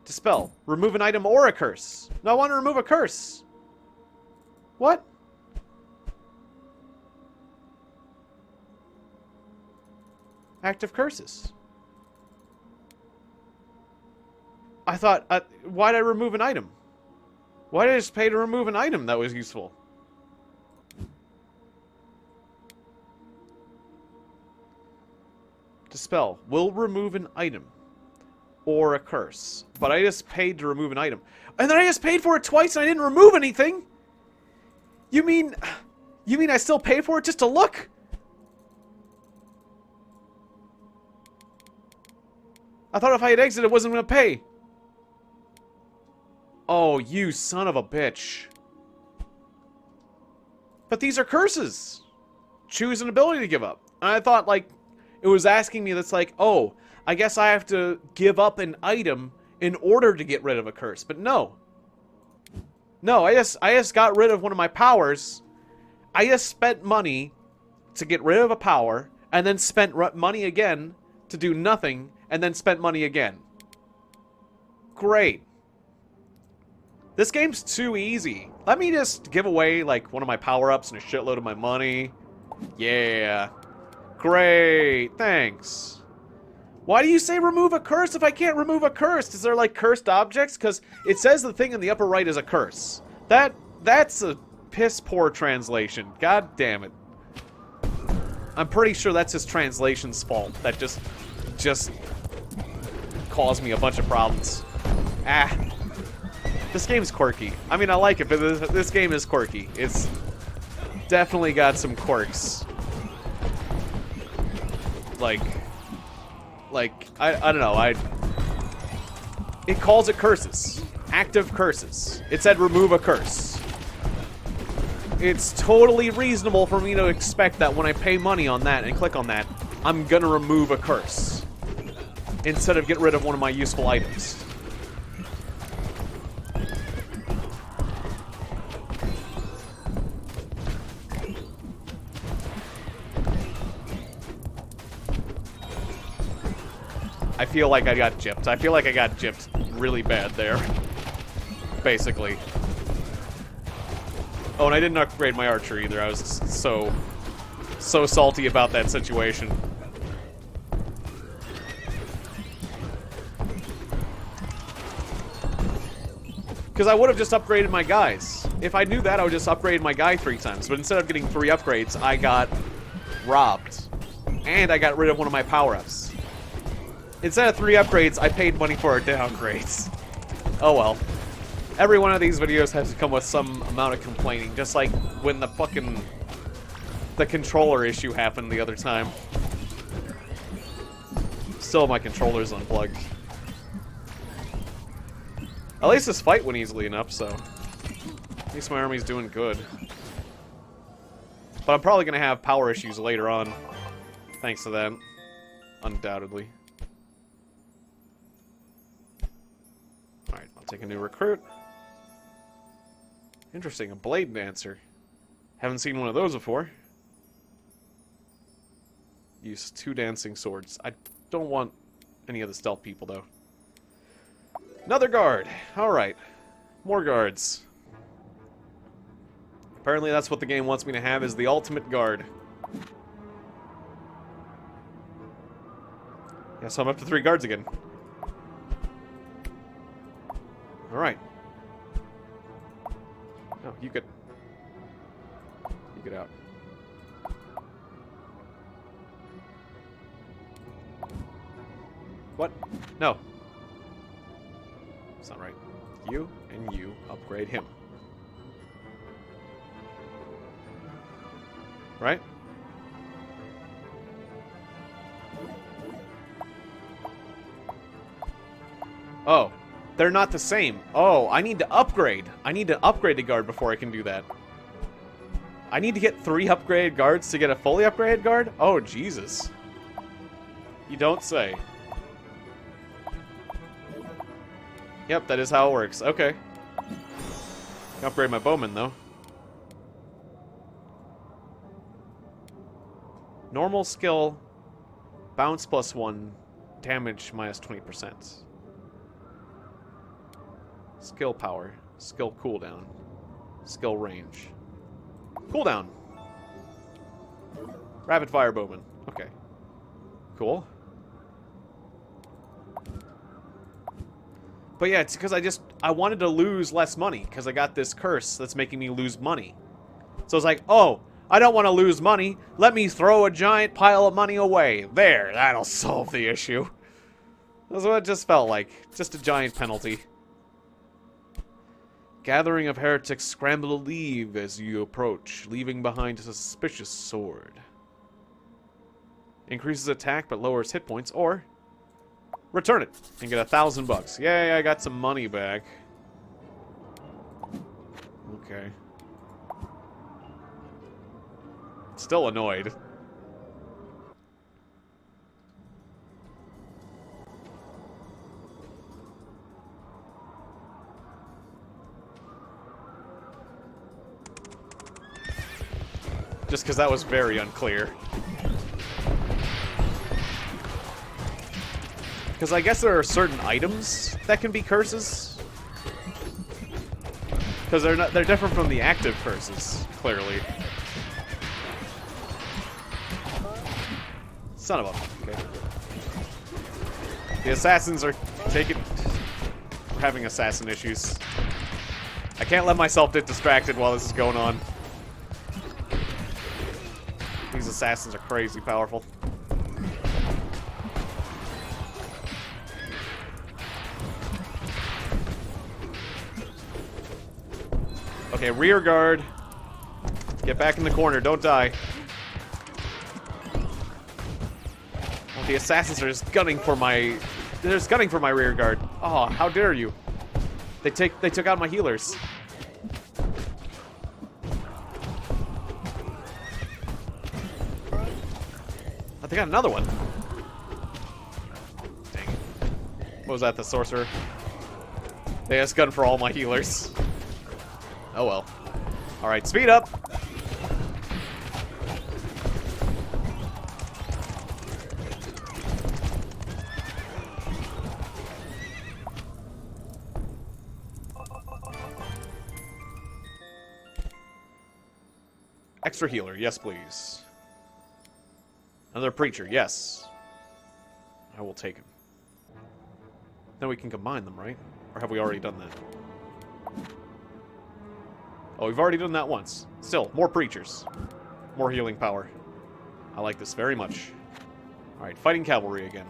Dispel. Remove an item or a curse. No, I want to remove a curse. What? Active curses. I thought, why did I remove an item? Why did I just pay to remove an item that was useful? Dispel. Will remove an item. Or a curse. But I just paid to remove an item. And then I just paid for it twice and I didn't remove anything? You mean I still paid for it just to look? I thought if I had exited, it wasn't going to pay. Oh, you son of a bitch. But these are curses. Choose an ability to give up. And I thought, like, it was asking me that's like, oh, I guess I have to give up an item in order to get rid of a curse. But no. No, I just got rid of one of my powers. I just spent money to get rid of a power, and then spent money again to do nothing, and then spent money again. Great. This game's too easy. Let me just give away, like, one of my power-ups and a shitload of my money. Yeah. Great. Thanks. Why do you say remove a curse if I can't remove a curse? Is there, like, cursed objects? Because it says the thing in the upper right is a curse. That's a piss-poor translation. God damn it. I'm pretty sure that's his translation's fault. That just caused me a bunch of problems. Ah. This game's quirky. I mean, I like it, but this game is quirky. It's definitely got some quirks. Like, I don't know, it calls it curses. Active curses. It said remove a curse. it's totally reasonable for me to expect that when I pay money on that and click on that, I'm gonna remove a curse instead of get rid of one of my useful items. I feel like I got gypped. I feel like I got gypped really bad there. Basically. Oh, and I didn't upgrade my archer either. I was so salty about that situation. Because I would have just upgraded my guys. If I knew that, I would just upgrade my guy 3 times. But instead of getting 3 upgrades, I got robbed. And I got rid of one of my power-ups. Instead of 3 upgrades, I paid money for downgrades. Oh well. Every one of these videos has to come with some amount of complaining, just like when the controller issue happened the other time. Still, my controller's unplugged. At least this fight went easily enough, so at least my army's doing good. But I'm probably gonna have power issues later on, thanks to that, undoubtedly. Alright, I'll take a new recruit. Interesting, a blade dancer. Haven't seen one of those before. Use 2 dancing swords. I don't want any of the stealth people, though. Another guard! Alright. More guards. Apparently that's what the game wants me to have, is the ultimate guard. Yeah, so I'm up to 3 guards again. Alright. Oh, you get out. What? No. That's not right. You and you upgrade him. Right? Oh. They're not the same. Oh, I need to upgrade. I need to upgrade the guard before I can do that. I need to get 3 upgraded guards to get a fully upgraded guard? Oh, Jesus. You don't say. Yep, that is how it works. Okay. Upgrade my bowman, though. Normal skill, bounce +1, damage -20%. Skill power, skill cooldown, skill range. Cooldown. Rapid fire bowman. Okay. Cool. But yeah, it's because I wanted to lose less money because I got this curse that's making me lose money. So it's like, oh, I don't want to lose money. Let me throw a giant pile of money away. There, that'll solve the issue. That's what it just felt like. Just a giant penalty. Gathering of heretics scramble to leave as you approach, leaving behind a suspicious sword. Increases attack but lowers hit points, or return it and get $1,000. Yay, I got some money back. Okay. Still annoyed. Just because that was very unclear. Because I guess there are certain items that can be curses. Because they're different from the active curses, clearly. Son of a... Okay. The assassins are having assassin issues. I can't let myself get distracted while this is going on. These assassins are crazy powerful. Okay, rear guard. Get back in the corner, don't die. Oh, the assassins are just gunning for my... They're just gunning for my rear guard. Oh, how dare you. They took out my healers. Oh, they got another one. Dang it. What was that, the sorcerer? They has gun for all my healers. Oh well. Alright, speed up! Extra healer, yes please. Another preacher, yes. I will take him. Then we can combine them, right? Or have we already done that? Oh, we've already done that once. Still, more preachers. More healing power. I like this very much. Alright, fighting cavalry again.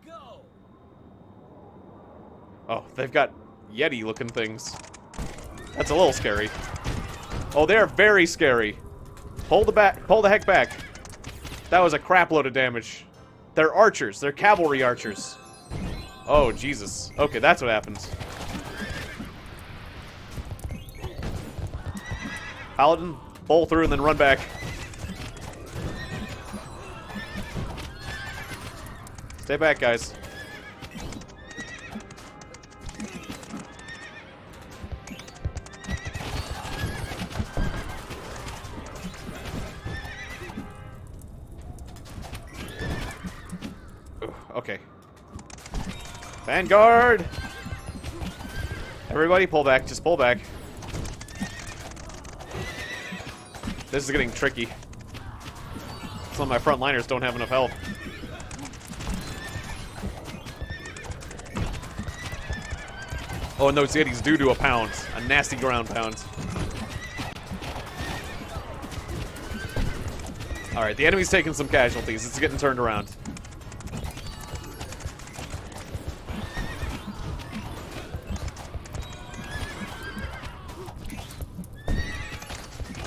Go. Oh, they've got Yeti-looking things. That's a little scary. Oh, they're very scary. Pull the heck back. That was a crap load of damage. They're archers. They're cavalry archers. Oh, Jesus. Okay, that's what happens. Paladin, pull through and then run back. Stay back, guys. Okay. Vanguard! Everybody pull back. Just pull back. This is getting tricky. Some of my frontliners don't have enough health. Oh, and those Yetis do a pound. A nasty ground pound. Alright, the enemy's taking some casualties. It's getting turned around.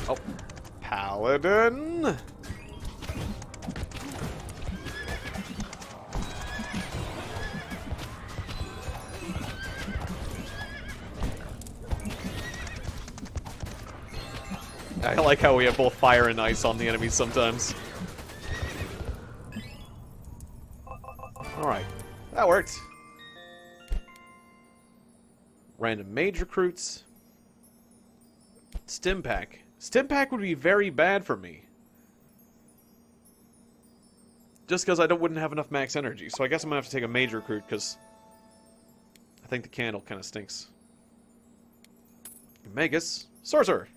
Oh. Paladin. I like how we have both fire and ice on the enemies sometimes. Alright. That worked. Random mage recruits. Stim pack. Stim pack would be very bad for me. Just because wouldn't have enough max energy. So I guess I'm going to have to take a mage recruit because I think the candle kind of stinks. Magus. Sorcerer.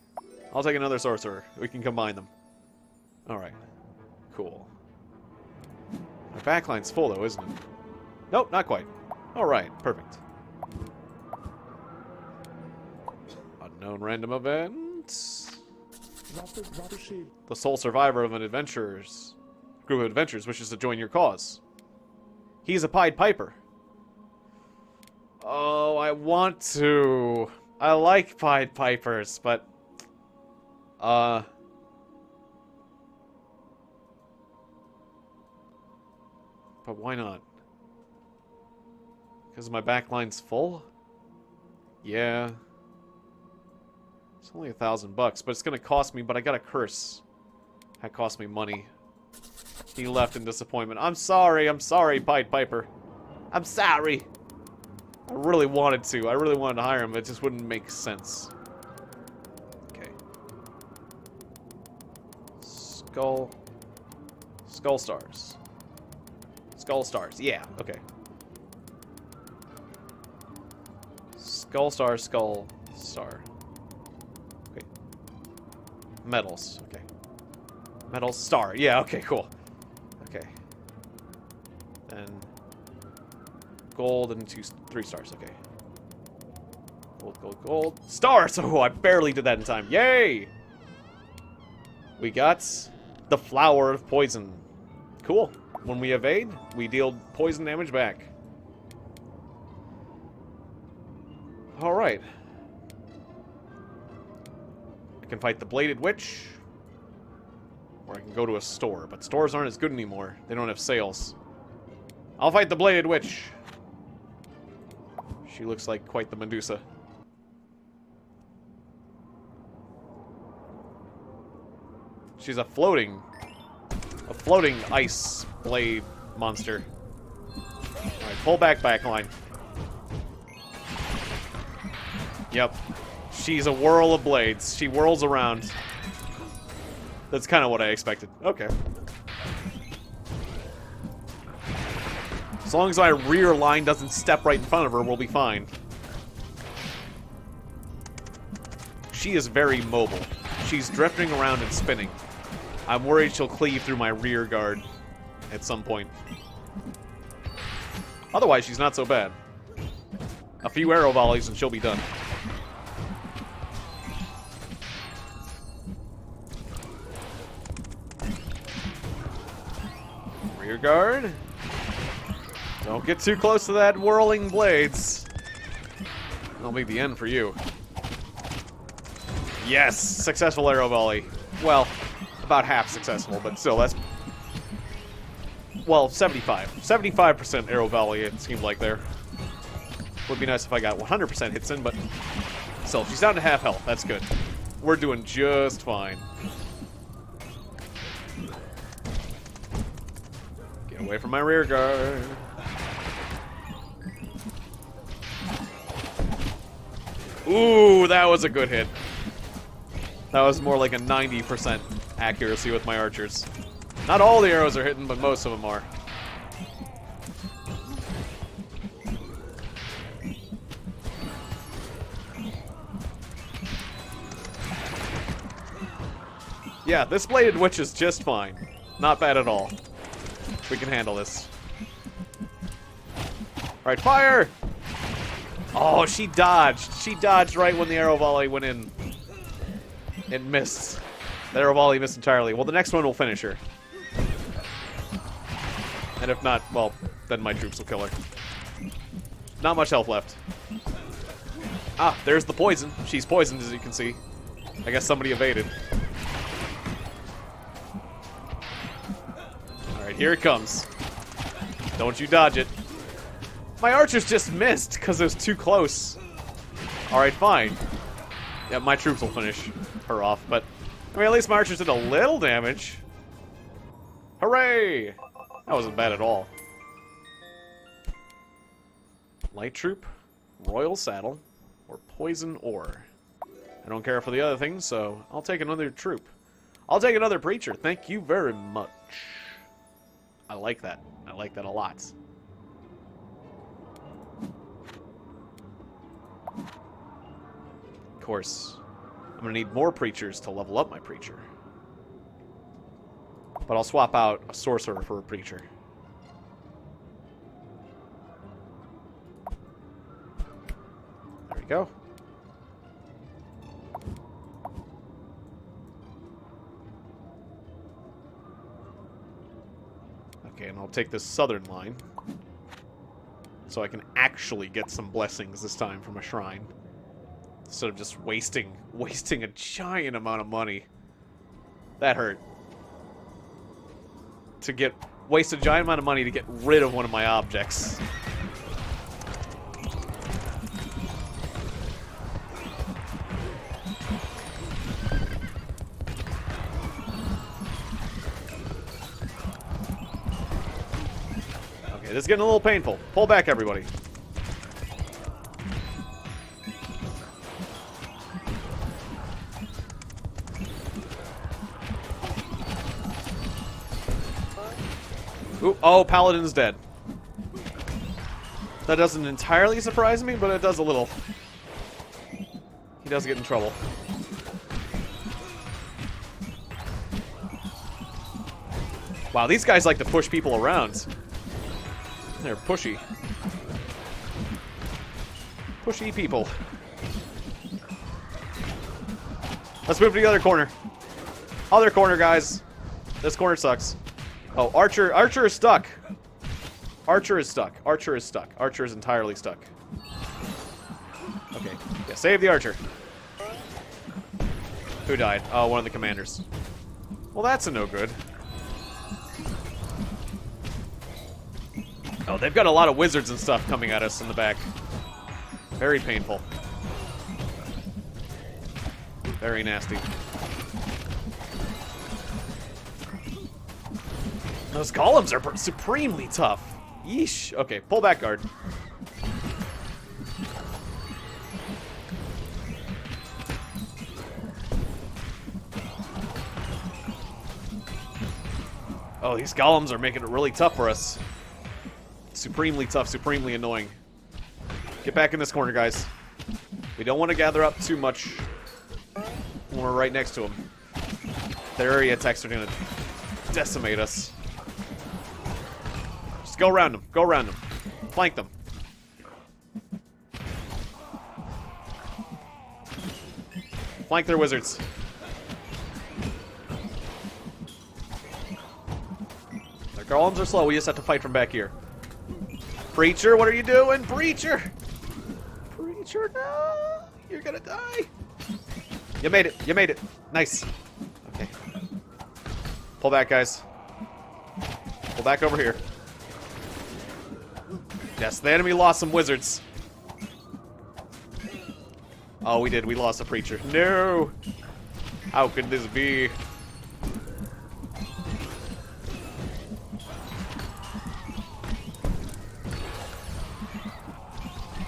I'll take another sorcerer. We can combine them. Alright. Cool. My backline's full though, isn't it? Nope, not quite. Alright, perfect. Unknown random event. The sole survivor of an group of adventurers wishes to join your cause. He's a Pied Piper. Oh, I want to. I like Pied Pipers, but but why not? Because my backline's full? Yeah. It's only $1,000 bucks, but it's gonna cost me, but I got a curse. That cost me money. He left in disappointment. I'm sorry, Pied Piper. I'm sorry. I really wanted to. I really wanted to hire him, but it just wouldn't make sense. Skull stars. Skull stars. Yeah, okay. Skull star. Okay. Metals. Okay. Metal star. Yeah, okay, cool. Okay. Then gold and 3 stars. Okay. Gold. Stars! Oh, I barely did that in time. Yay! We got the Flower of Poison. Cool. When we evade, we deal poison damage back. Alright. I can fight the Bladed Witch. Or I can go to a store. But stores aren't as good anymore. They don't have sales. I'll fight the Bladed Witch. She looks like quite the Medusa. She's a floating ice blade monster. Alright, pull back line. Yep. She's a whirl of blades. She whirls around. That's kind of what I expected. Okay. As long as my rear line doesn't step right in front of her, we'll be fine. She is very mobile. She's drifting around and spinning. I'm worried she'll cleave through my rear guard at some point. Otherwise, she's not so bad. A few arrow volleys and she'll be done. Rear guard. Don't get too close to that whirling blades. That'll be the end for you. Yes! Successful arrow volley. Well, about half successful, but still, that's... Well, 75. 75% arrow volley, it seemed like there. Would be nice if I got 100% hits in, but... Still, she's down to half health. That's good. We're doing just fine. Get away from my rear guard. Ooh, that was a good hit. That was more like a 90% accuracy with my archers. Not all the arrows are hitting, but most of them are. Yeah, this bladed witch is just fine. Not bad at all. We can handle this. Alright, fire! Oh, she dodged. She dodged right when the arrow volley went in. It missed. The arrow volley missed entirely. Well, the next one will finish her. And if not, well, then my troops will kill her. Not much health left. Ah, there's the poison. She's poisoned, as you can see. I guess somebody evaded. Alright, here it comes. Don't you dodge it. My archers just missed because it was too close. Alright, fine. Yeah, my troops will finish her off, but... I mean, at least my archers did a little damage. Hooray! That wasn't bad at all. Light troop, royal saddle, or poison ore. I don't care for the other things, so I'll take another troop. I'll take another preacher. Thank you very much. I like that. I like that a lot. Of course, I'm going to need more preachers to level up my preacher. But I'll swap out a sorcerer for a preacher. There we go. Okay, and I'll take this southern line. So I can actually get some blessings this time from a shrine. Instead of just wasting a giant amount of money. That hurt. To waste a giant amount of money to get rid of one of my objects. Okay, this is getting a little painful. Pull back, everybody. Ooh, oh, Paladin's dead. That doesn't entirely surprise me, but it does a little. He does get in trouble. Wow, these guys like to push people around. They're pushy. Pushy people. Let's move to the other corner. Other corner, guys. This corner sucks. Oh, Archer is stuck. Archer is stuck. Archer is stuck. Archer is entirely stuck. Okay. Yeah, save the Archer. Who died? Oh, one of the commanders. Well, that's a no good. Oh, they've got a lot of wizards and stuff coming at us in the back. Very painful. Very nasty. Those golems are supremely tough. Yeesh. Okay, pull back guard. Oh, these golems are making it really tough for us. Supremely tough, supremely annoying. Get back in this corner, guys. We don't want to gather up too much when we're right next to them. Their area attacks are going to decimate us. Just go around them. Go around them. Flank them. Flank their wizards. Their golems are slow. We just have to fight from back here. Preacher, what are you doing? Preacher! Preacher, no! You're gonna die! You made it. You made it. Nice. Okay. Pull back, guys. Pull back over here. Yes, the enemy lost some wizards. Oh, we did. We lost a preacher. No! How could this be?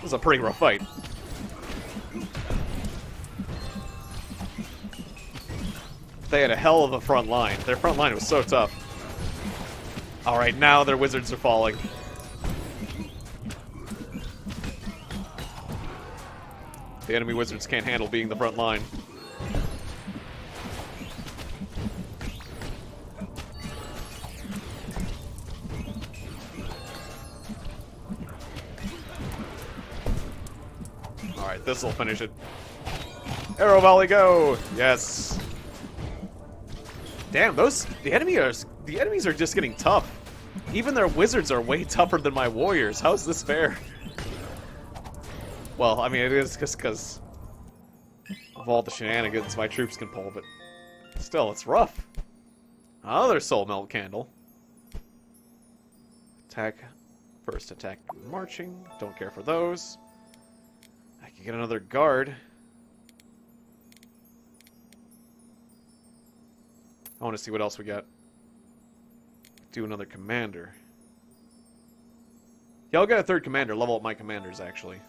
This is a pretty rough fight. They had a hell of a front line. Their front line was so tough. Alright, now their wizards are falling. The enemy wizards can't handle being the front line. Alright, this'll finish it. Arrow volley, go! Yes. Damn, the enemies are just getting tough. Even their wizards are way tougher than my warriors. How is this fair? Well, I mean, it is just because of all the shenanigans my troops can pull, but still, it's rough. Another soul melt candle. Attack. First attack marching. Don't care for those. I can get another guard. I want to see what else we got. Do another commander. Yeah, I'll get a third commander. Level up my commanders, actually.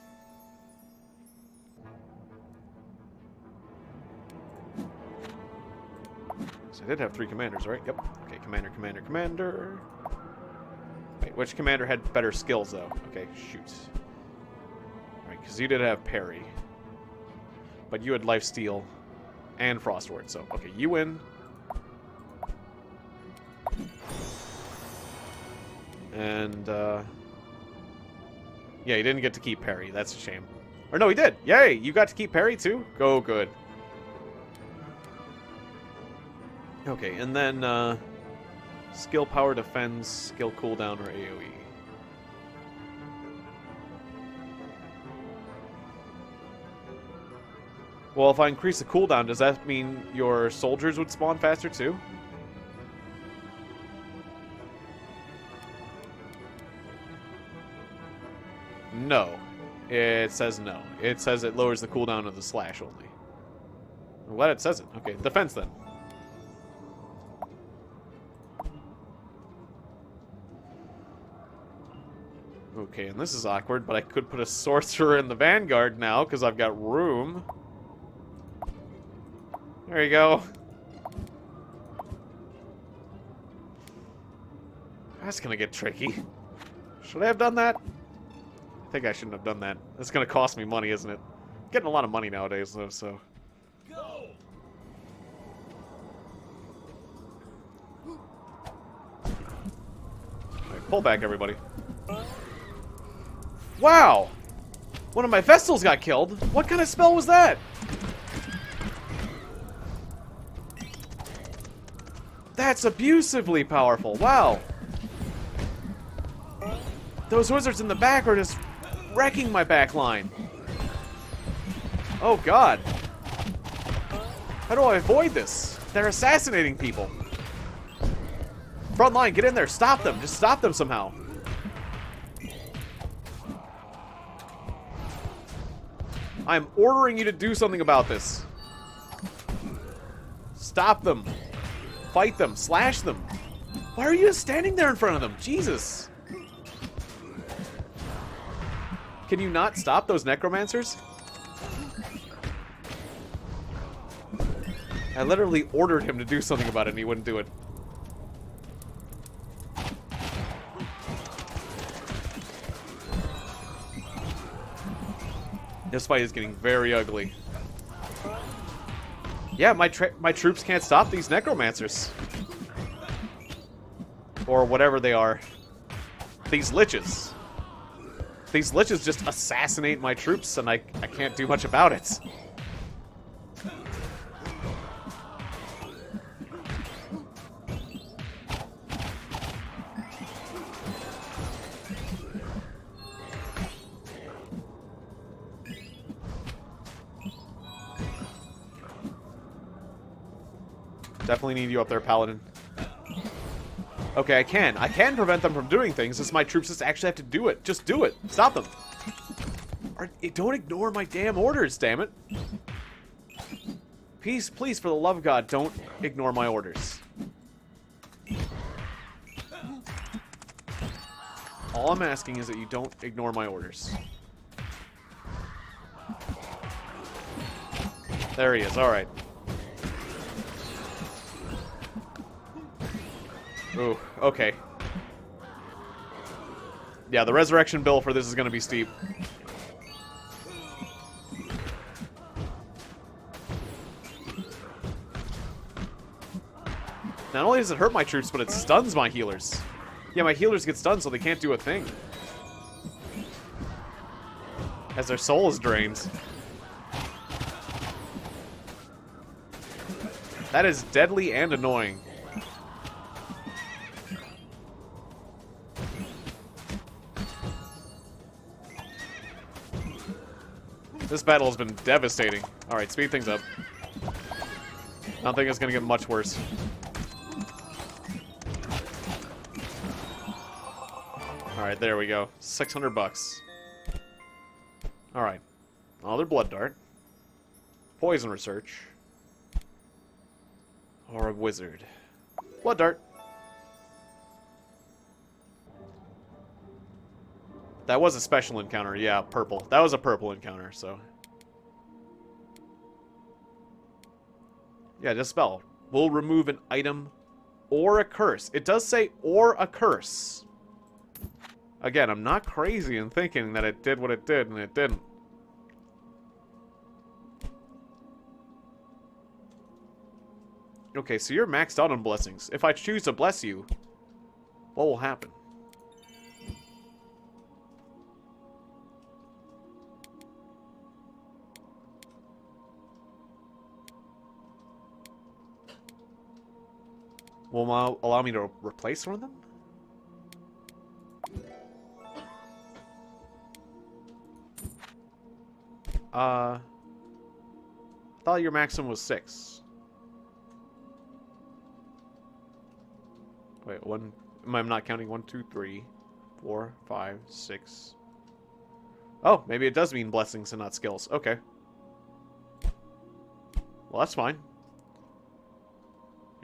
So I did have 3 commanders, right? Yep. Okay, commander, commander, commander. Wait, which commander had better skills, though? Okay, shoot. Alright, because you did have parry. But you had lifesteal and frostward, so, okay, you win. And, yeah, he didn't get to keep parry. That's a shame. Or no, he did. Yay! You got to keep parry, too? Go good. Okay, and then, skill power defense, skill cooldown, or AoE. Well, if I increase the cooldown, does that mean your soldiers would spawn faster, too? No. It says no. It says it lowers the cooldown of the slash only. I'm glad it says it. Okay, defense then. Okay, and this is awkward, but I could put a sorcerer in the vanguard now, because I've got room. There you go. That's gonna get tricky. Should I have done that? I think I shouldn't have done that. That's gonna cost me money, isn't it? I'm getting a lot of money nowadays, though, so... Go! Alright, pull back, everybody. Wow! One of my Vestals got killed. What kind of spell was that? That's abusively powerful. Wow. Those wizards in the back are just wrecking my back line. Oh, God. How do I avoid this? They're assassinating people. Front line, get in there. Stop them. Just stop them somehow. I'm ordering you to do something about this. Stop them. Fight them. Slash them. Why are you just standing there in front of them? Jesus. Can you not stop those necromancers? I literally ordered him to do something about it and he wouldn't do it. This fight is getting very ugly. Yeah, my troops can't stop these necromancers. Or whatever they are. These liches. These liches just assassinate my troops and I can't do much about it. Definitely need you up there, Paladin. Okay, I can. I can prevent them from doing things. It's my troops just actually have to do it. Just do it. Stop them. Don't ignore my damn orders, damn it. Please, please, for the love of God, don't ignore my orders. All I'm asking is that you don't ignore my orders. There he is. All right. Ooh, okay. Yeah, the resurrection bill for this is going to be steep. Not only does it hurt my troops, but it stuns my healers. Yeah, my healers get stunned, so they can't do a thing. As their soul is drained. That is deadly and annoying. This battle has been devastating. Alright, speed things up. I don't think it's going to get much worse. Alright, there we go. 600 bucks. Alright. Another blood dart. Poison research. Or a wizard. Blood dart. That was a special encounter. Yeah, purple. That was a purple encounter, so. Yeah, dispel. Will remove an item or a curse. It does say or a curse. Again, I'm not crazy in thinking that it did what it did, and it didn't. Okay, so you're maxed out on blessings. If I choose to bless you, what will happen? Will allow me to replace one of them? I thought your maximum was 6. Wait, one. I'm not counting 1, 2, 3, 4, 5, 6. Oh, maybe it does mean blessings and not skills. Okay. Well, that's fine.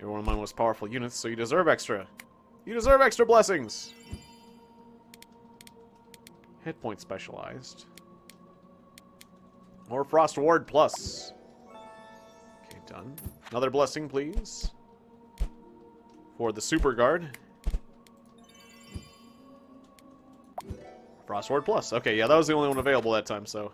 You're one of my most powerful units, so you deserve extra. You deserve extra blessings! Hit point specialized. Or Frost Ward Plus. Okay, done. Another blessing, please. For the Super Guard. Frost Ward Plus. Okay, yeah, that was the only one available that time, so.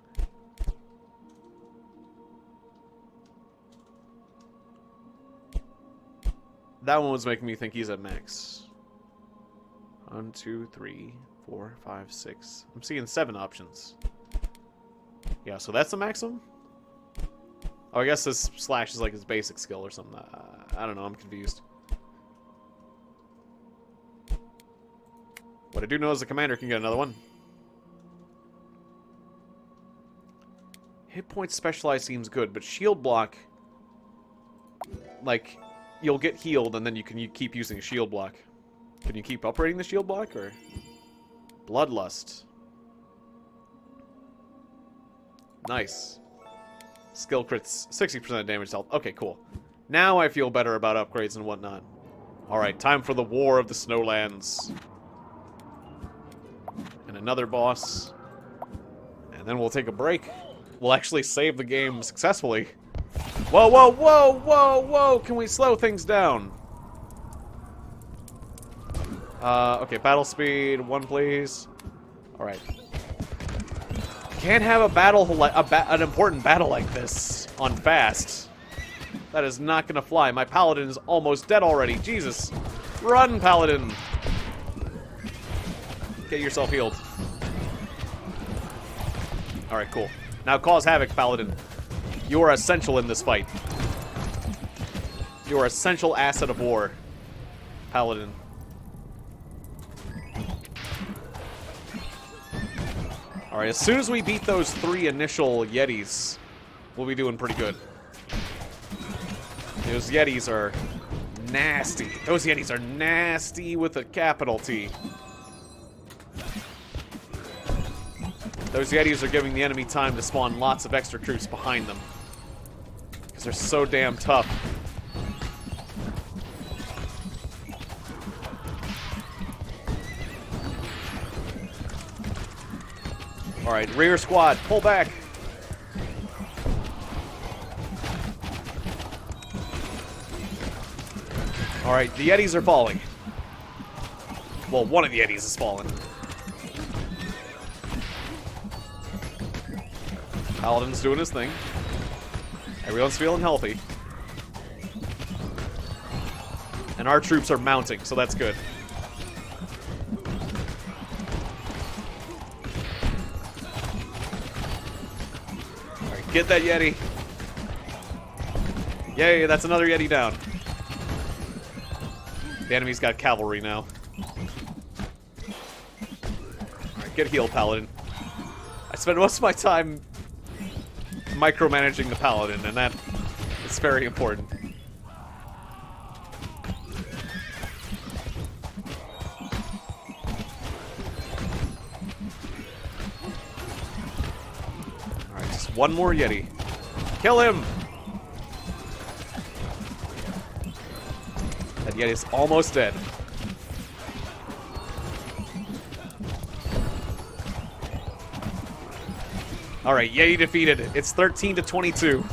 That one was making me think he's at max. 1, 2, 3, 4, 5, 6. I'm seeing 7 options. Yeah, so that's the maximum? Oh, I guess this slash is like his basic skill or something. I don't know, I'm confused. What I do know is the commander can get another one. Hit point specialized seems good, but shield block... Like... You'll get healed, and then you keep using a shield block. Can you keep upgrading the shield block, or? Bloodlust. Nice. Skill crits, 60% damage health. Okay, cool. Now I feel better about upgrades and whatnot. Alright, time for the War of the Snowlands. And another boss. And then we'll take a break. We'll actually save the game successfully. Whoa, whoa, whoa, whoa, whoa! Can we slow things down? Okay, battle speed, 1 please. Alright. Can't have a battle like an important battle like this on fast. That is not gonna fly. My paladin is almost dead already. Jesus. Run, paladin! Get yourself healed. Alright, cool. Now cause havoc, paladin. You are essential in this fight. You are essential asset of war, paladin. Alright, as soon as we beat those 3 initial Yetis, we'll be doing pretty good. Those Yetis are nasty. Those Yetis are nasty with a capital T. Those Yetis are giving the enemy time to spawn lots of extra troops behind them. Because they're so damn tough. Alright, rear squad, pull back. Alright, the Yetis are falling. Well, one of the Yetis is falling. Paladin's doing his thing. Everyone's feeling healthy. And our troops are mounting, so that's good. Alright, get that Yeti. Yay, that's another Yeti down. The enemy's got cavalry now. Alright, get healed, Paladin. I spend most of my time micromanaging the Paladin, and that is very important. Alright, just one more Yeti. Kill him! That Yeti's almost dead. Alright, Yeti defeated. It's 13 to 22.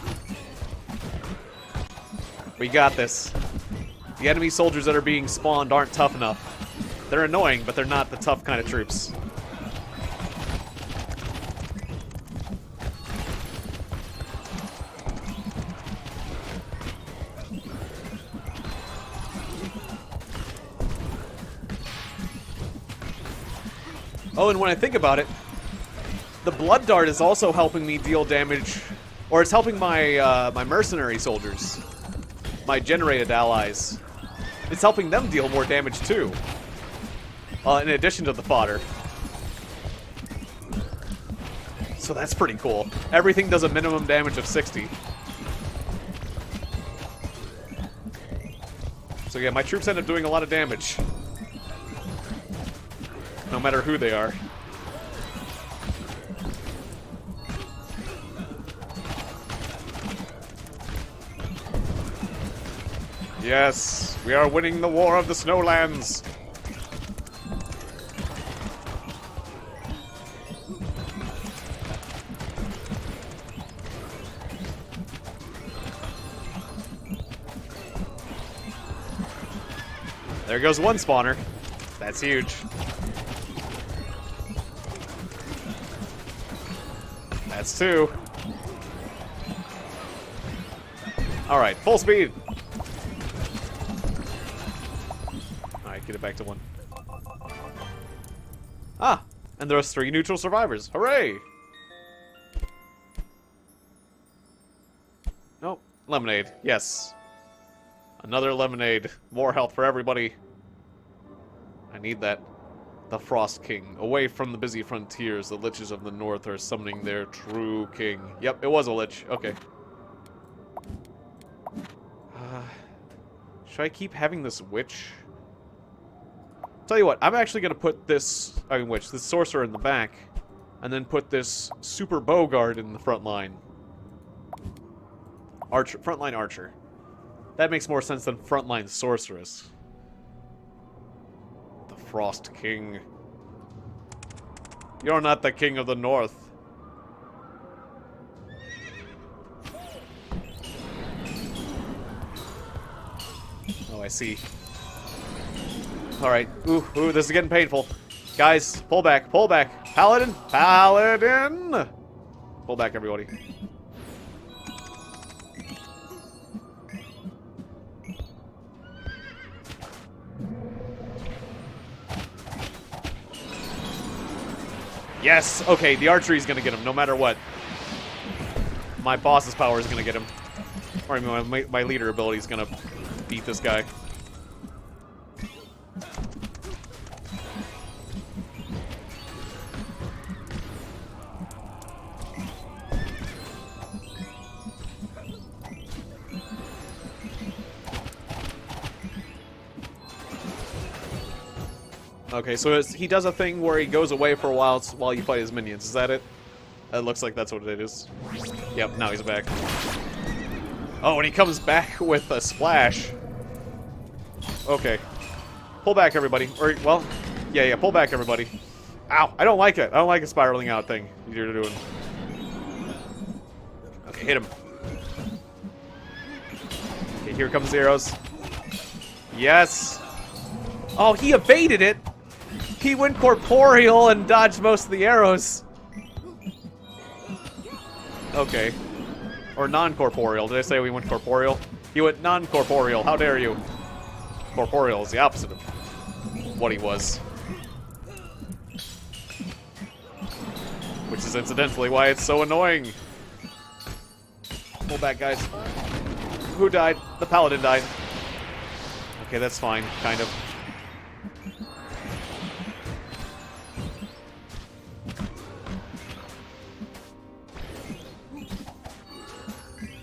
We got this. The enemy soldiers that are being spawned aren't tough enough. They're annoying, but they're not the tough kind of troops. Oh, and when I think about it, the Blood Dart is also helping me deal damage, or it's helping my my mercenary soldiers, my generated allies. It's helping them deal more damage too, in addition to the fodder. So that's pretty cool. Everything does a minimum damage of 60. So yeah, my troops end up doing a lot of damage, no matter who they are. Yes, we are winning the War of the Snowlands. There goes one spawner. That's huge. That's 2. Alright, full speed. Alright, get it back to 1. Ah! And there's 3 neutral survivors. Hooray! Nope. Lemonade. Yes. Another lemonade. More health for everybody. I need that. The Frost King. Away from the busy frontiers, the Liches of the North are summoning their true king. Yep, it was a Lich. Okay. Should I keep having this Witch? Tell you what, I'm actually going to put this... this Sorcerer in the back, and then put this Super Bowguard in the front line. Frontline Archer. That makes more sense than Frontline Sorceress. Frost King. You're not the king of the north. Oh, I see. Alright. Ooh, this is getting painful. Guys, pull back, pull back. Paladin! Paladin! Pull back, everybody. Yes! Okay, the archery's gonna get him, no matter what. My boss's power is gonna get him. Or I mean, my leader ability is gonna beat this guy. Okay, so he does a thing where he goes away for a while you fight his minions. Is that it? It looks like that's what it is. Yep, now he's back. Oh, and he comes back with a splash. Okay. Pull back, everybody. Or, well, yeah, pull back, everybody. Ow, I don't like it. I don't like a spiraling out thing you're doing. Okay, hit him. Okay, here comes the arrows. Yes! Oh, he evaded it! He went corporeal and dodged most of the arrows. Okay. Or non-corporeal. Did I say we went corporeal? He went non-corporeal. How dare you? Corporeal is the opposite of what he was. Which is incidentally why it's so annoying. Pull back, guys. Who died? The paladin died. Okay, that's fine. Kind of.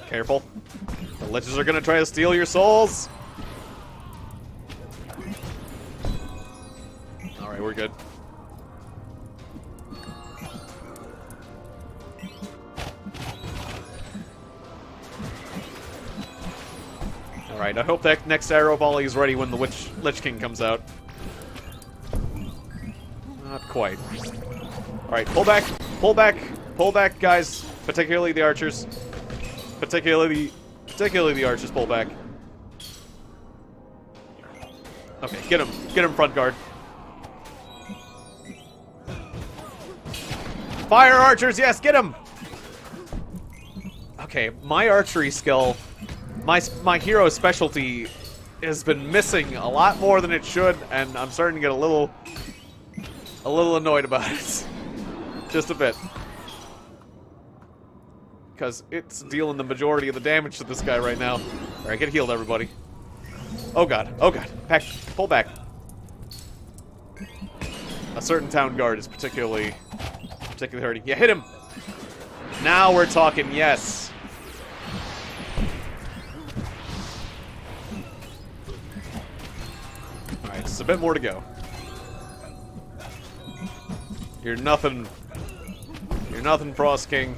Careful. The liches are gonna try to steal your souls! Alright, we're good. Alright, I hope that next arrow volley is ready when the Lich King comes out. Not quite. Alright, pull back! Pull back! Pull back, guys! Particularly the archers. Particularly the archers, pull back. Okay, get him. Get him, front guard. Fire archers, yes, get him! Okay, my archery skill, my hero specialty has been missing a lot more than it should, and I'm starting to get a little annoyed about it. Just a bit. Because it's dealing the majority of the damage to this guy right now. Alright, get healed, everybody. Oh god, oh god. Pull back. A certain town guard is particularly hurting. Yeah, hit him! Now we're talking, yes. Alright, just a bit more to go. You're nothing, Frost King.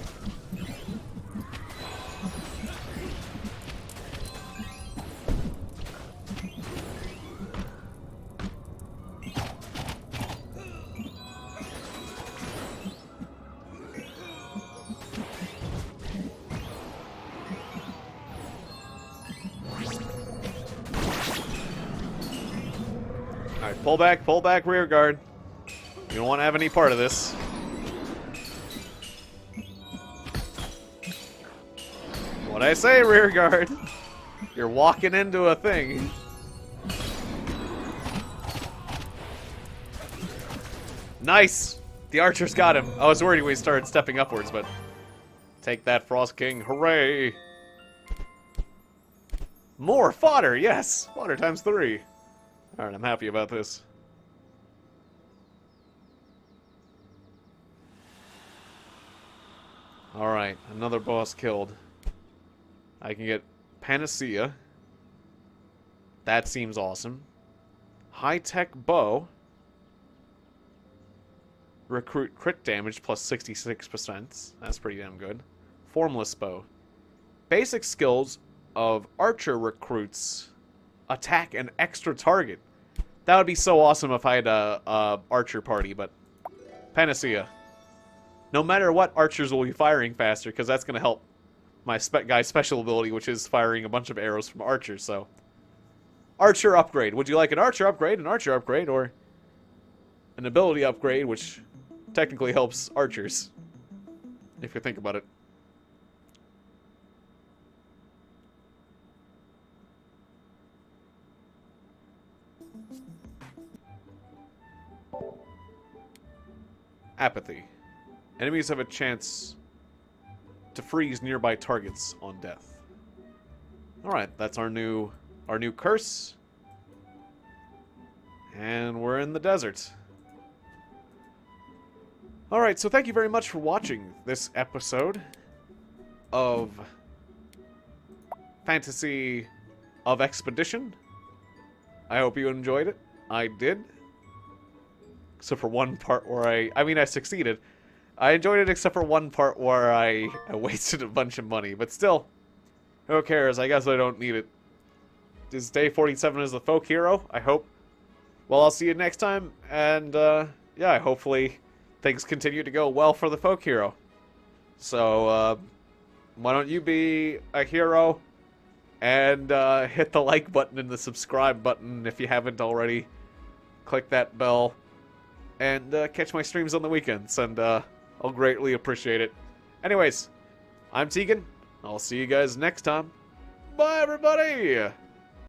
Alright, pull back, rear guard. You don't want to have any part of this. What'd I say, rear guard? You're walking into a thing. Nice! The archers got him. I was worried when he started stepping upwards, but... Take that, Frost King. Hooray! More fodder, yes! Fodder times 3. Alright, I'm happy about this. Alright, another boss killed. I can get Panacea. That seems awesome. High-tech bow. Recruit crit damage plus 66%. That's pretty damn good. Formless bow. Basic skills of archer recruits attack an extra target. That would be so awesome if I had a archer party, but Panacea. No matter what, archers will be firing faster, because that's going to help my guy's special ability, which is firing a bunch of arrows from archers, so... Archer upgrade. Would you like an archer upgrade, or an ability upgrade, which technically helps archers, if you think about it? Apathy. Enemies have a chance to freeze nearby targets on death. Alright, that's our new curse. And we're in the desert. Alright, so thank you very much for watching this episode of Fantasy of Expedition. I hope you enjoyed it. I did. Except for one part where I succeeded. I enjoyed it except for one part where I wasted a bunch of money. But still, who cares? I guess I don't need it. Is Day 47 as the folk hero? I hope. Well, I'll see you next time. And, yeah, hopefully things continue to go well for the folk hero. So, why don't you be a hero and hit the like button and the subscribe button if you haven't already. Click that bell. And catch my streams on the weekends, and I'll greatly appreciate it. Anyways, I'm Tiegon. I'll see you guys next time. Bye, everybody!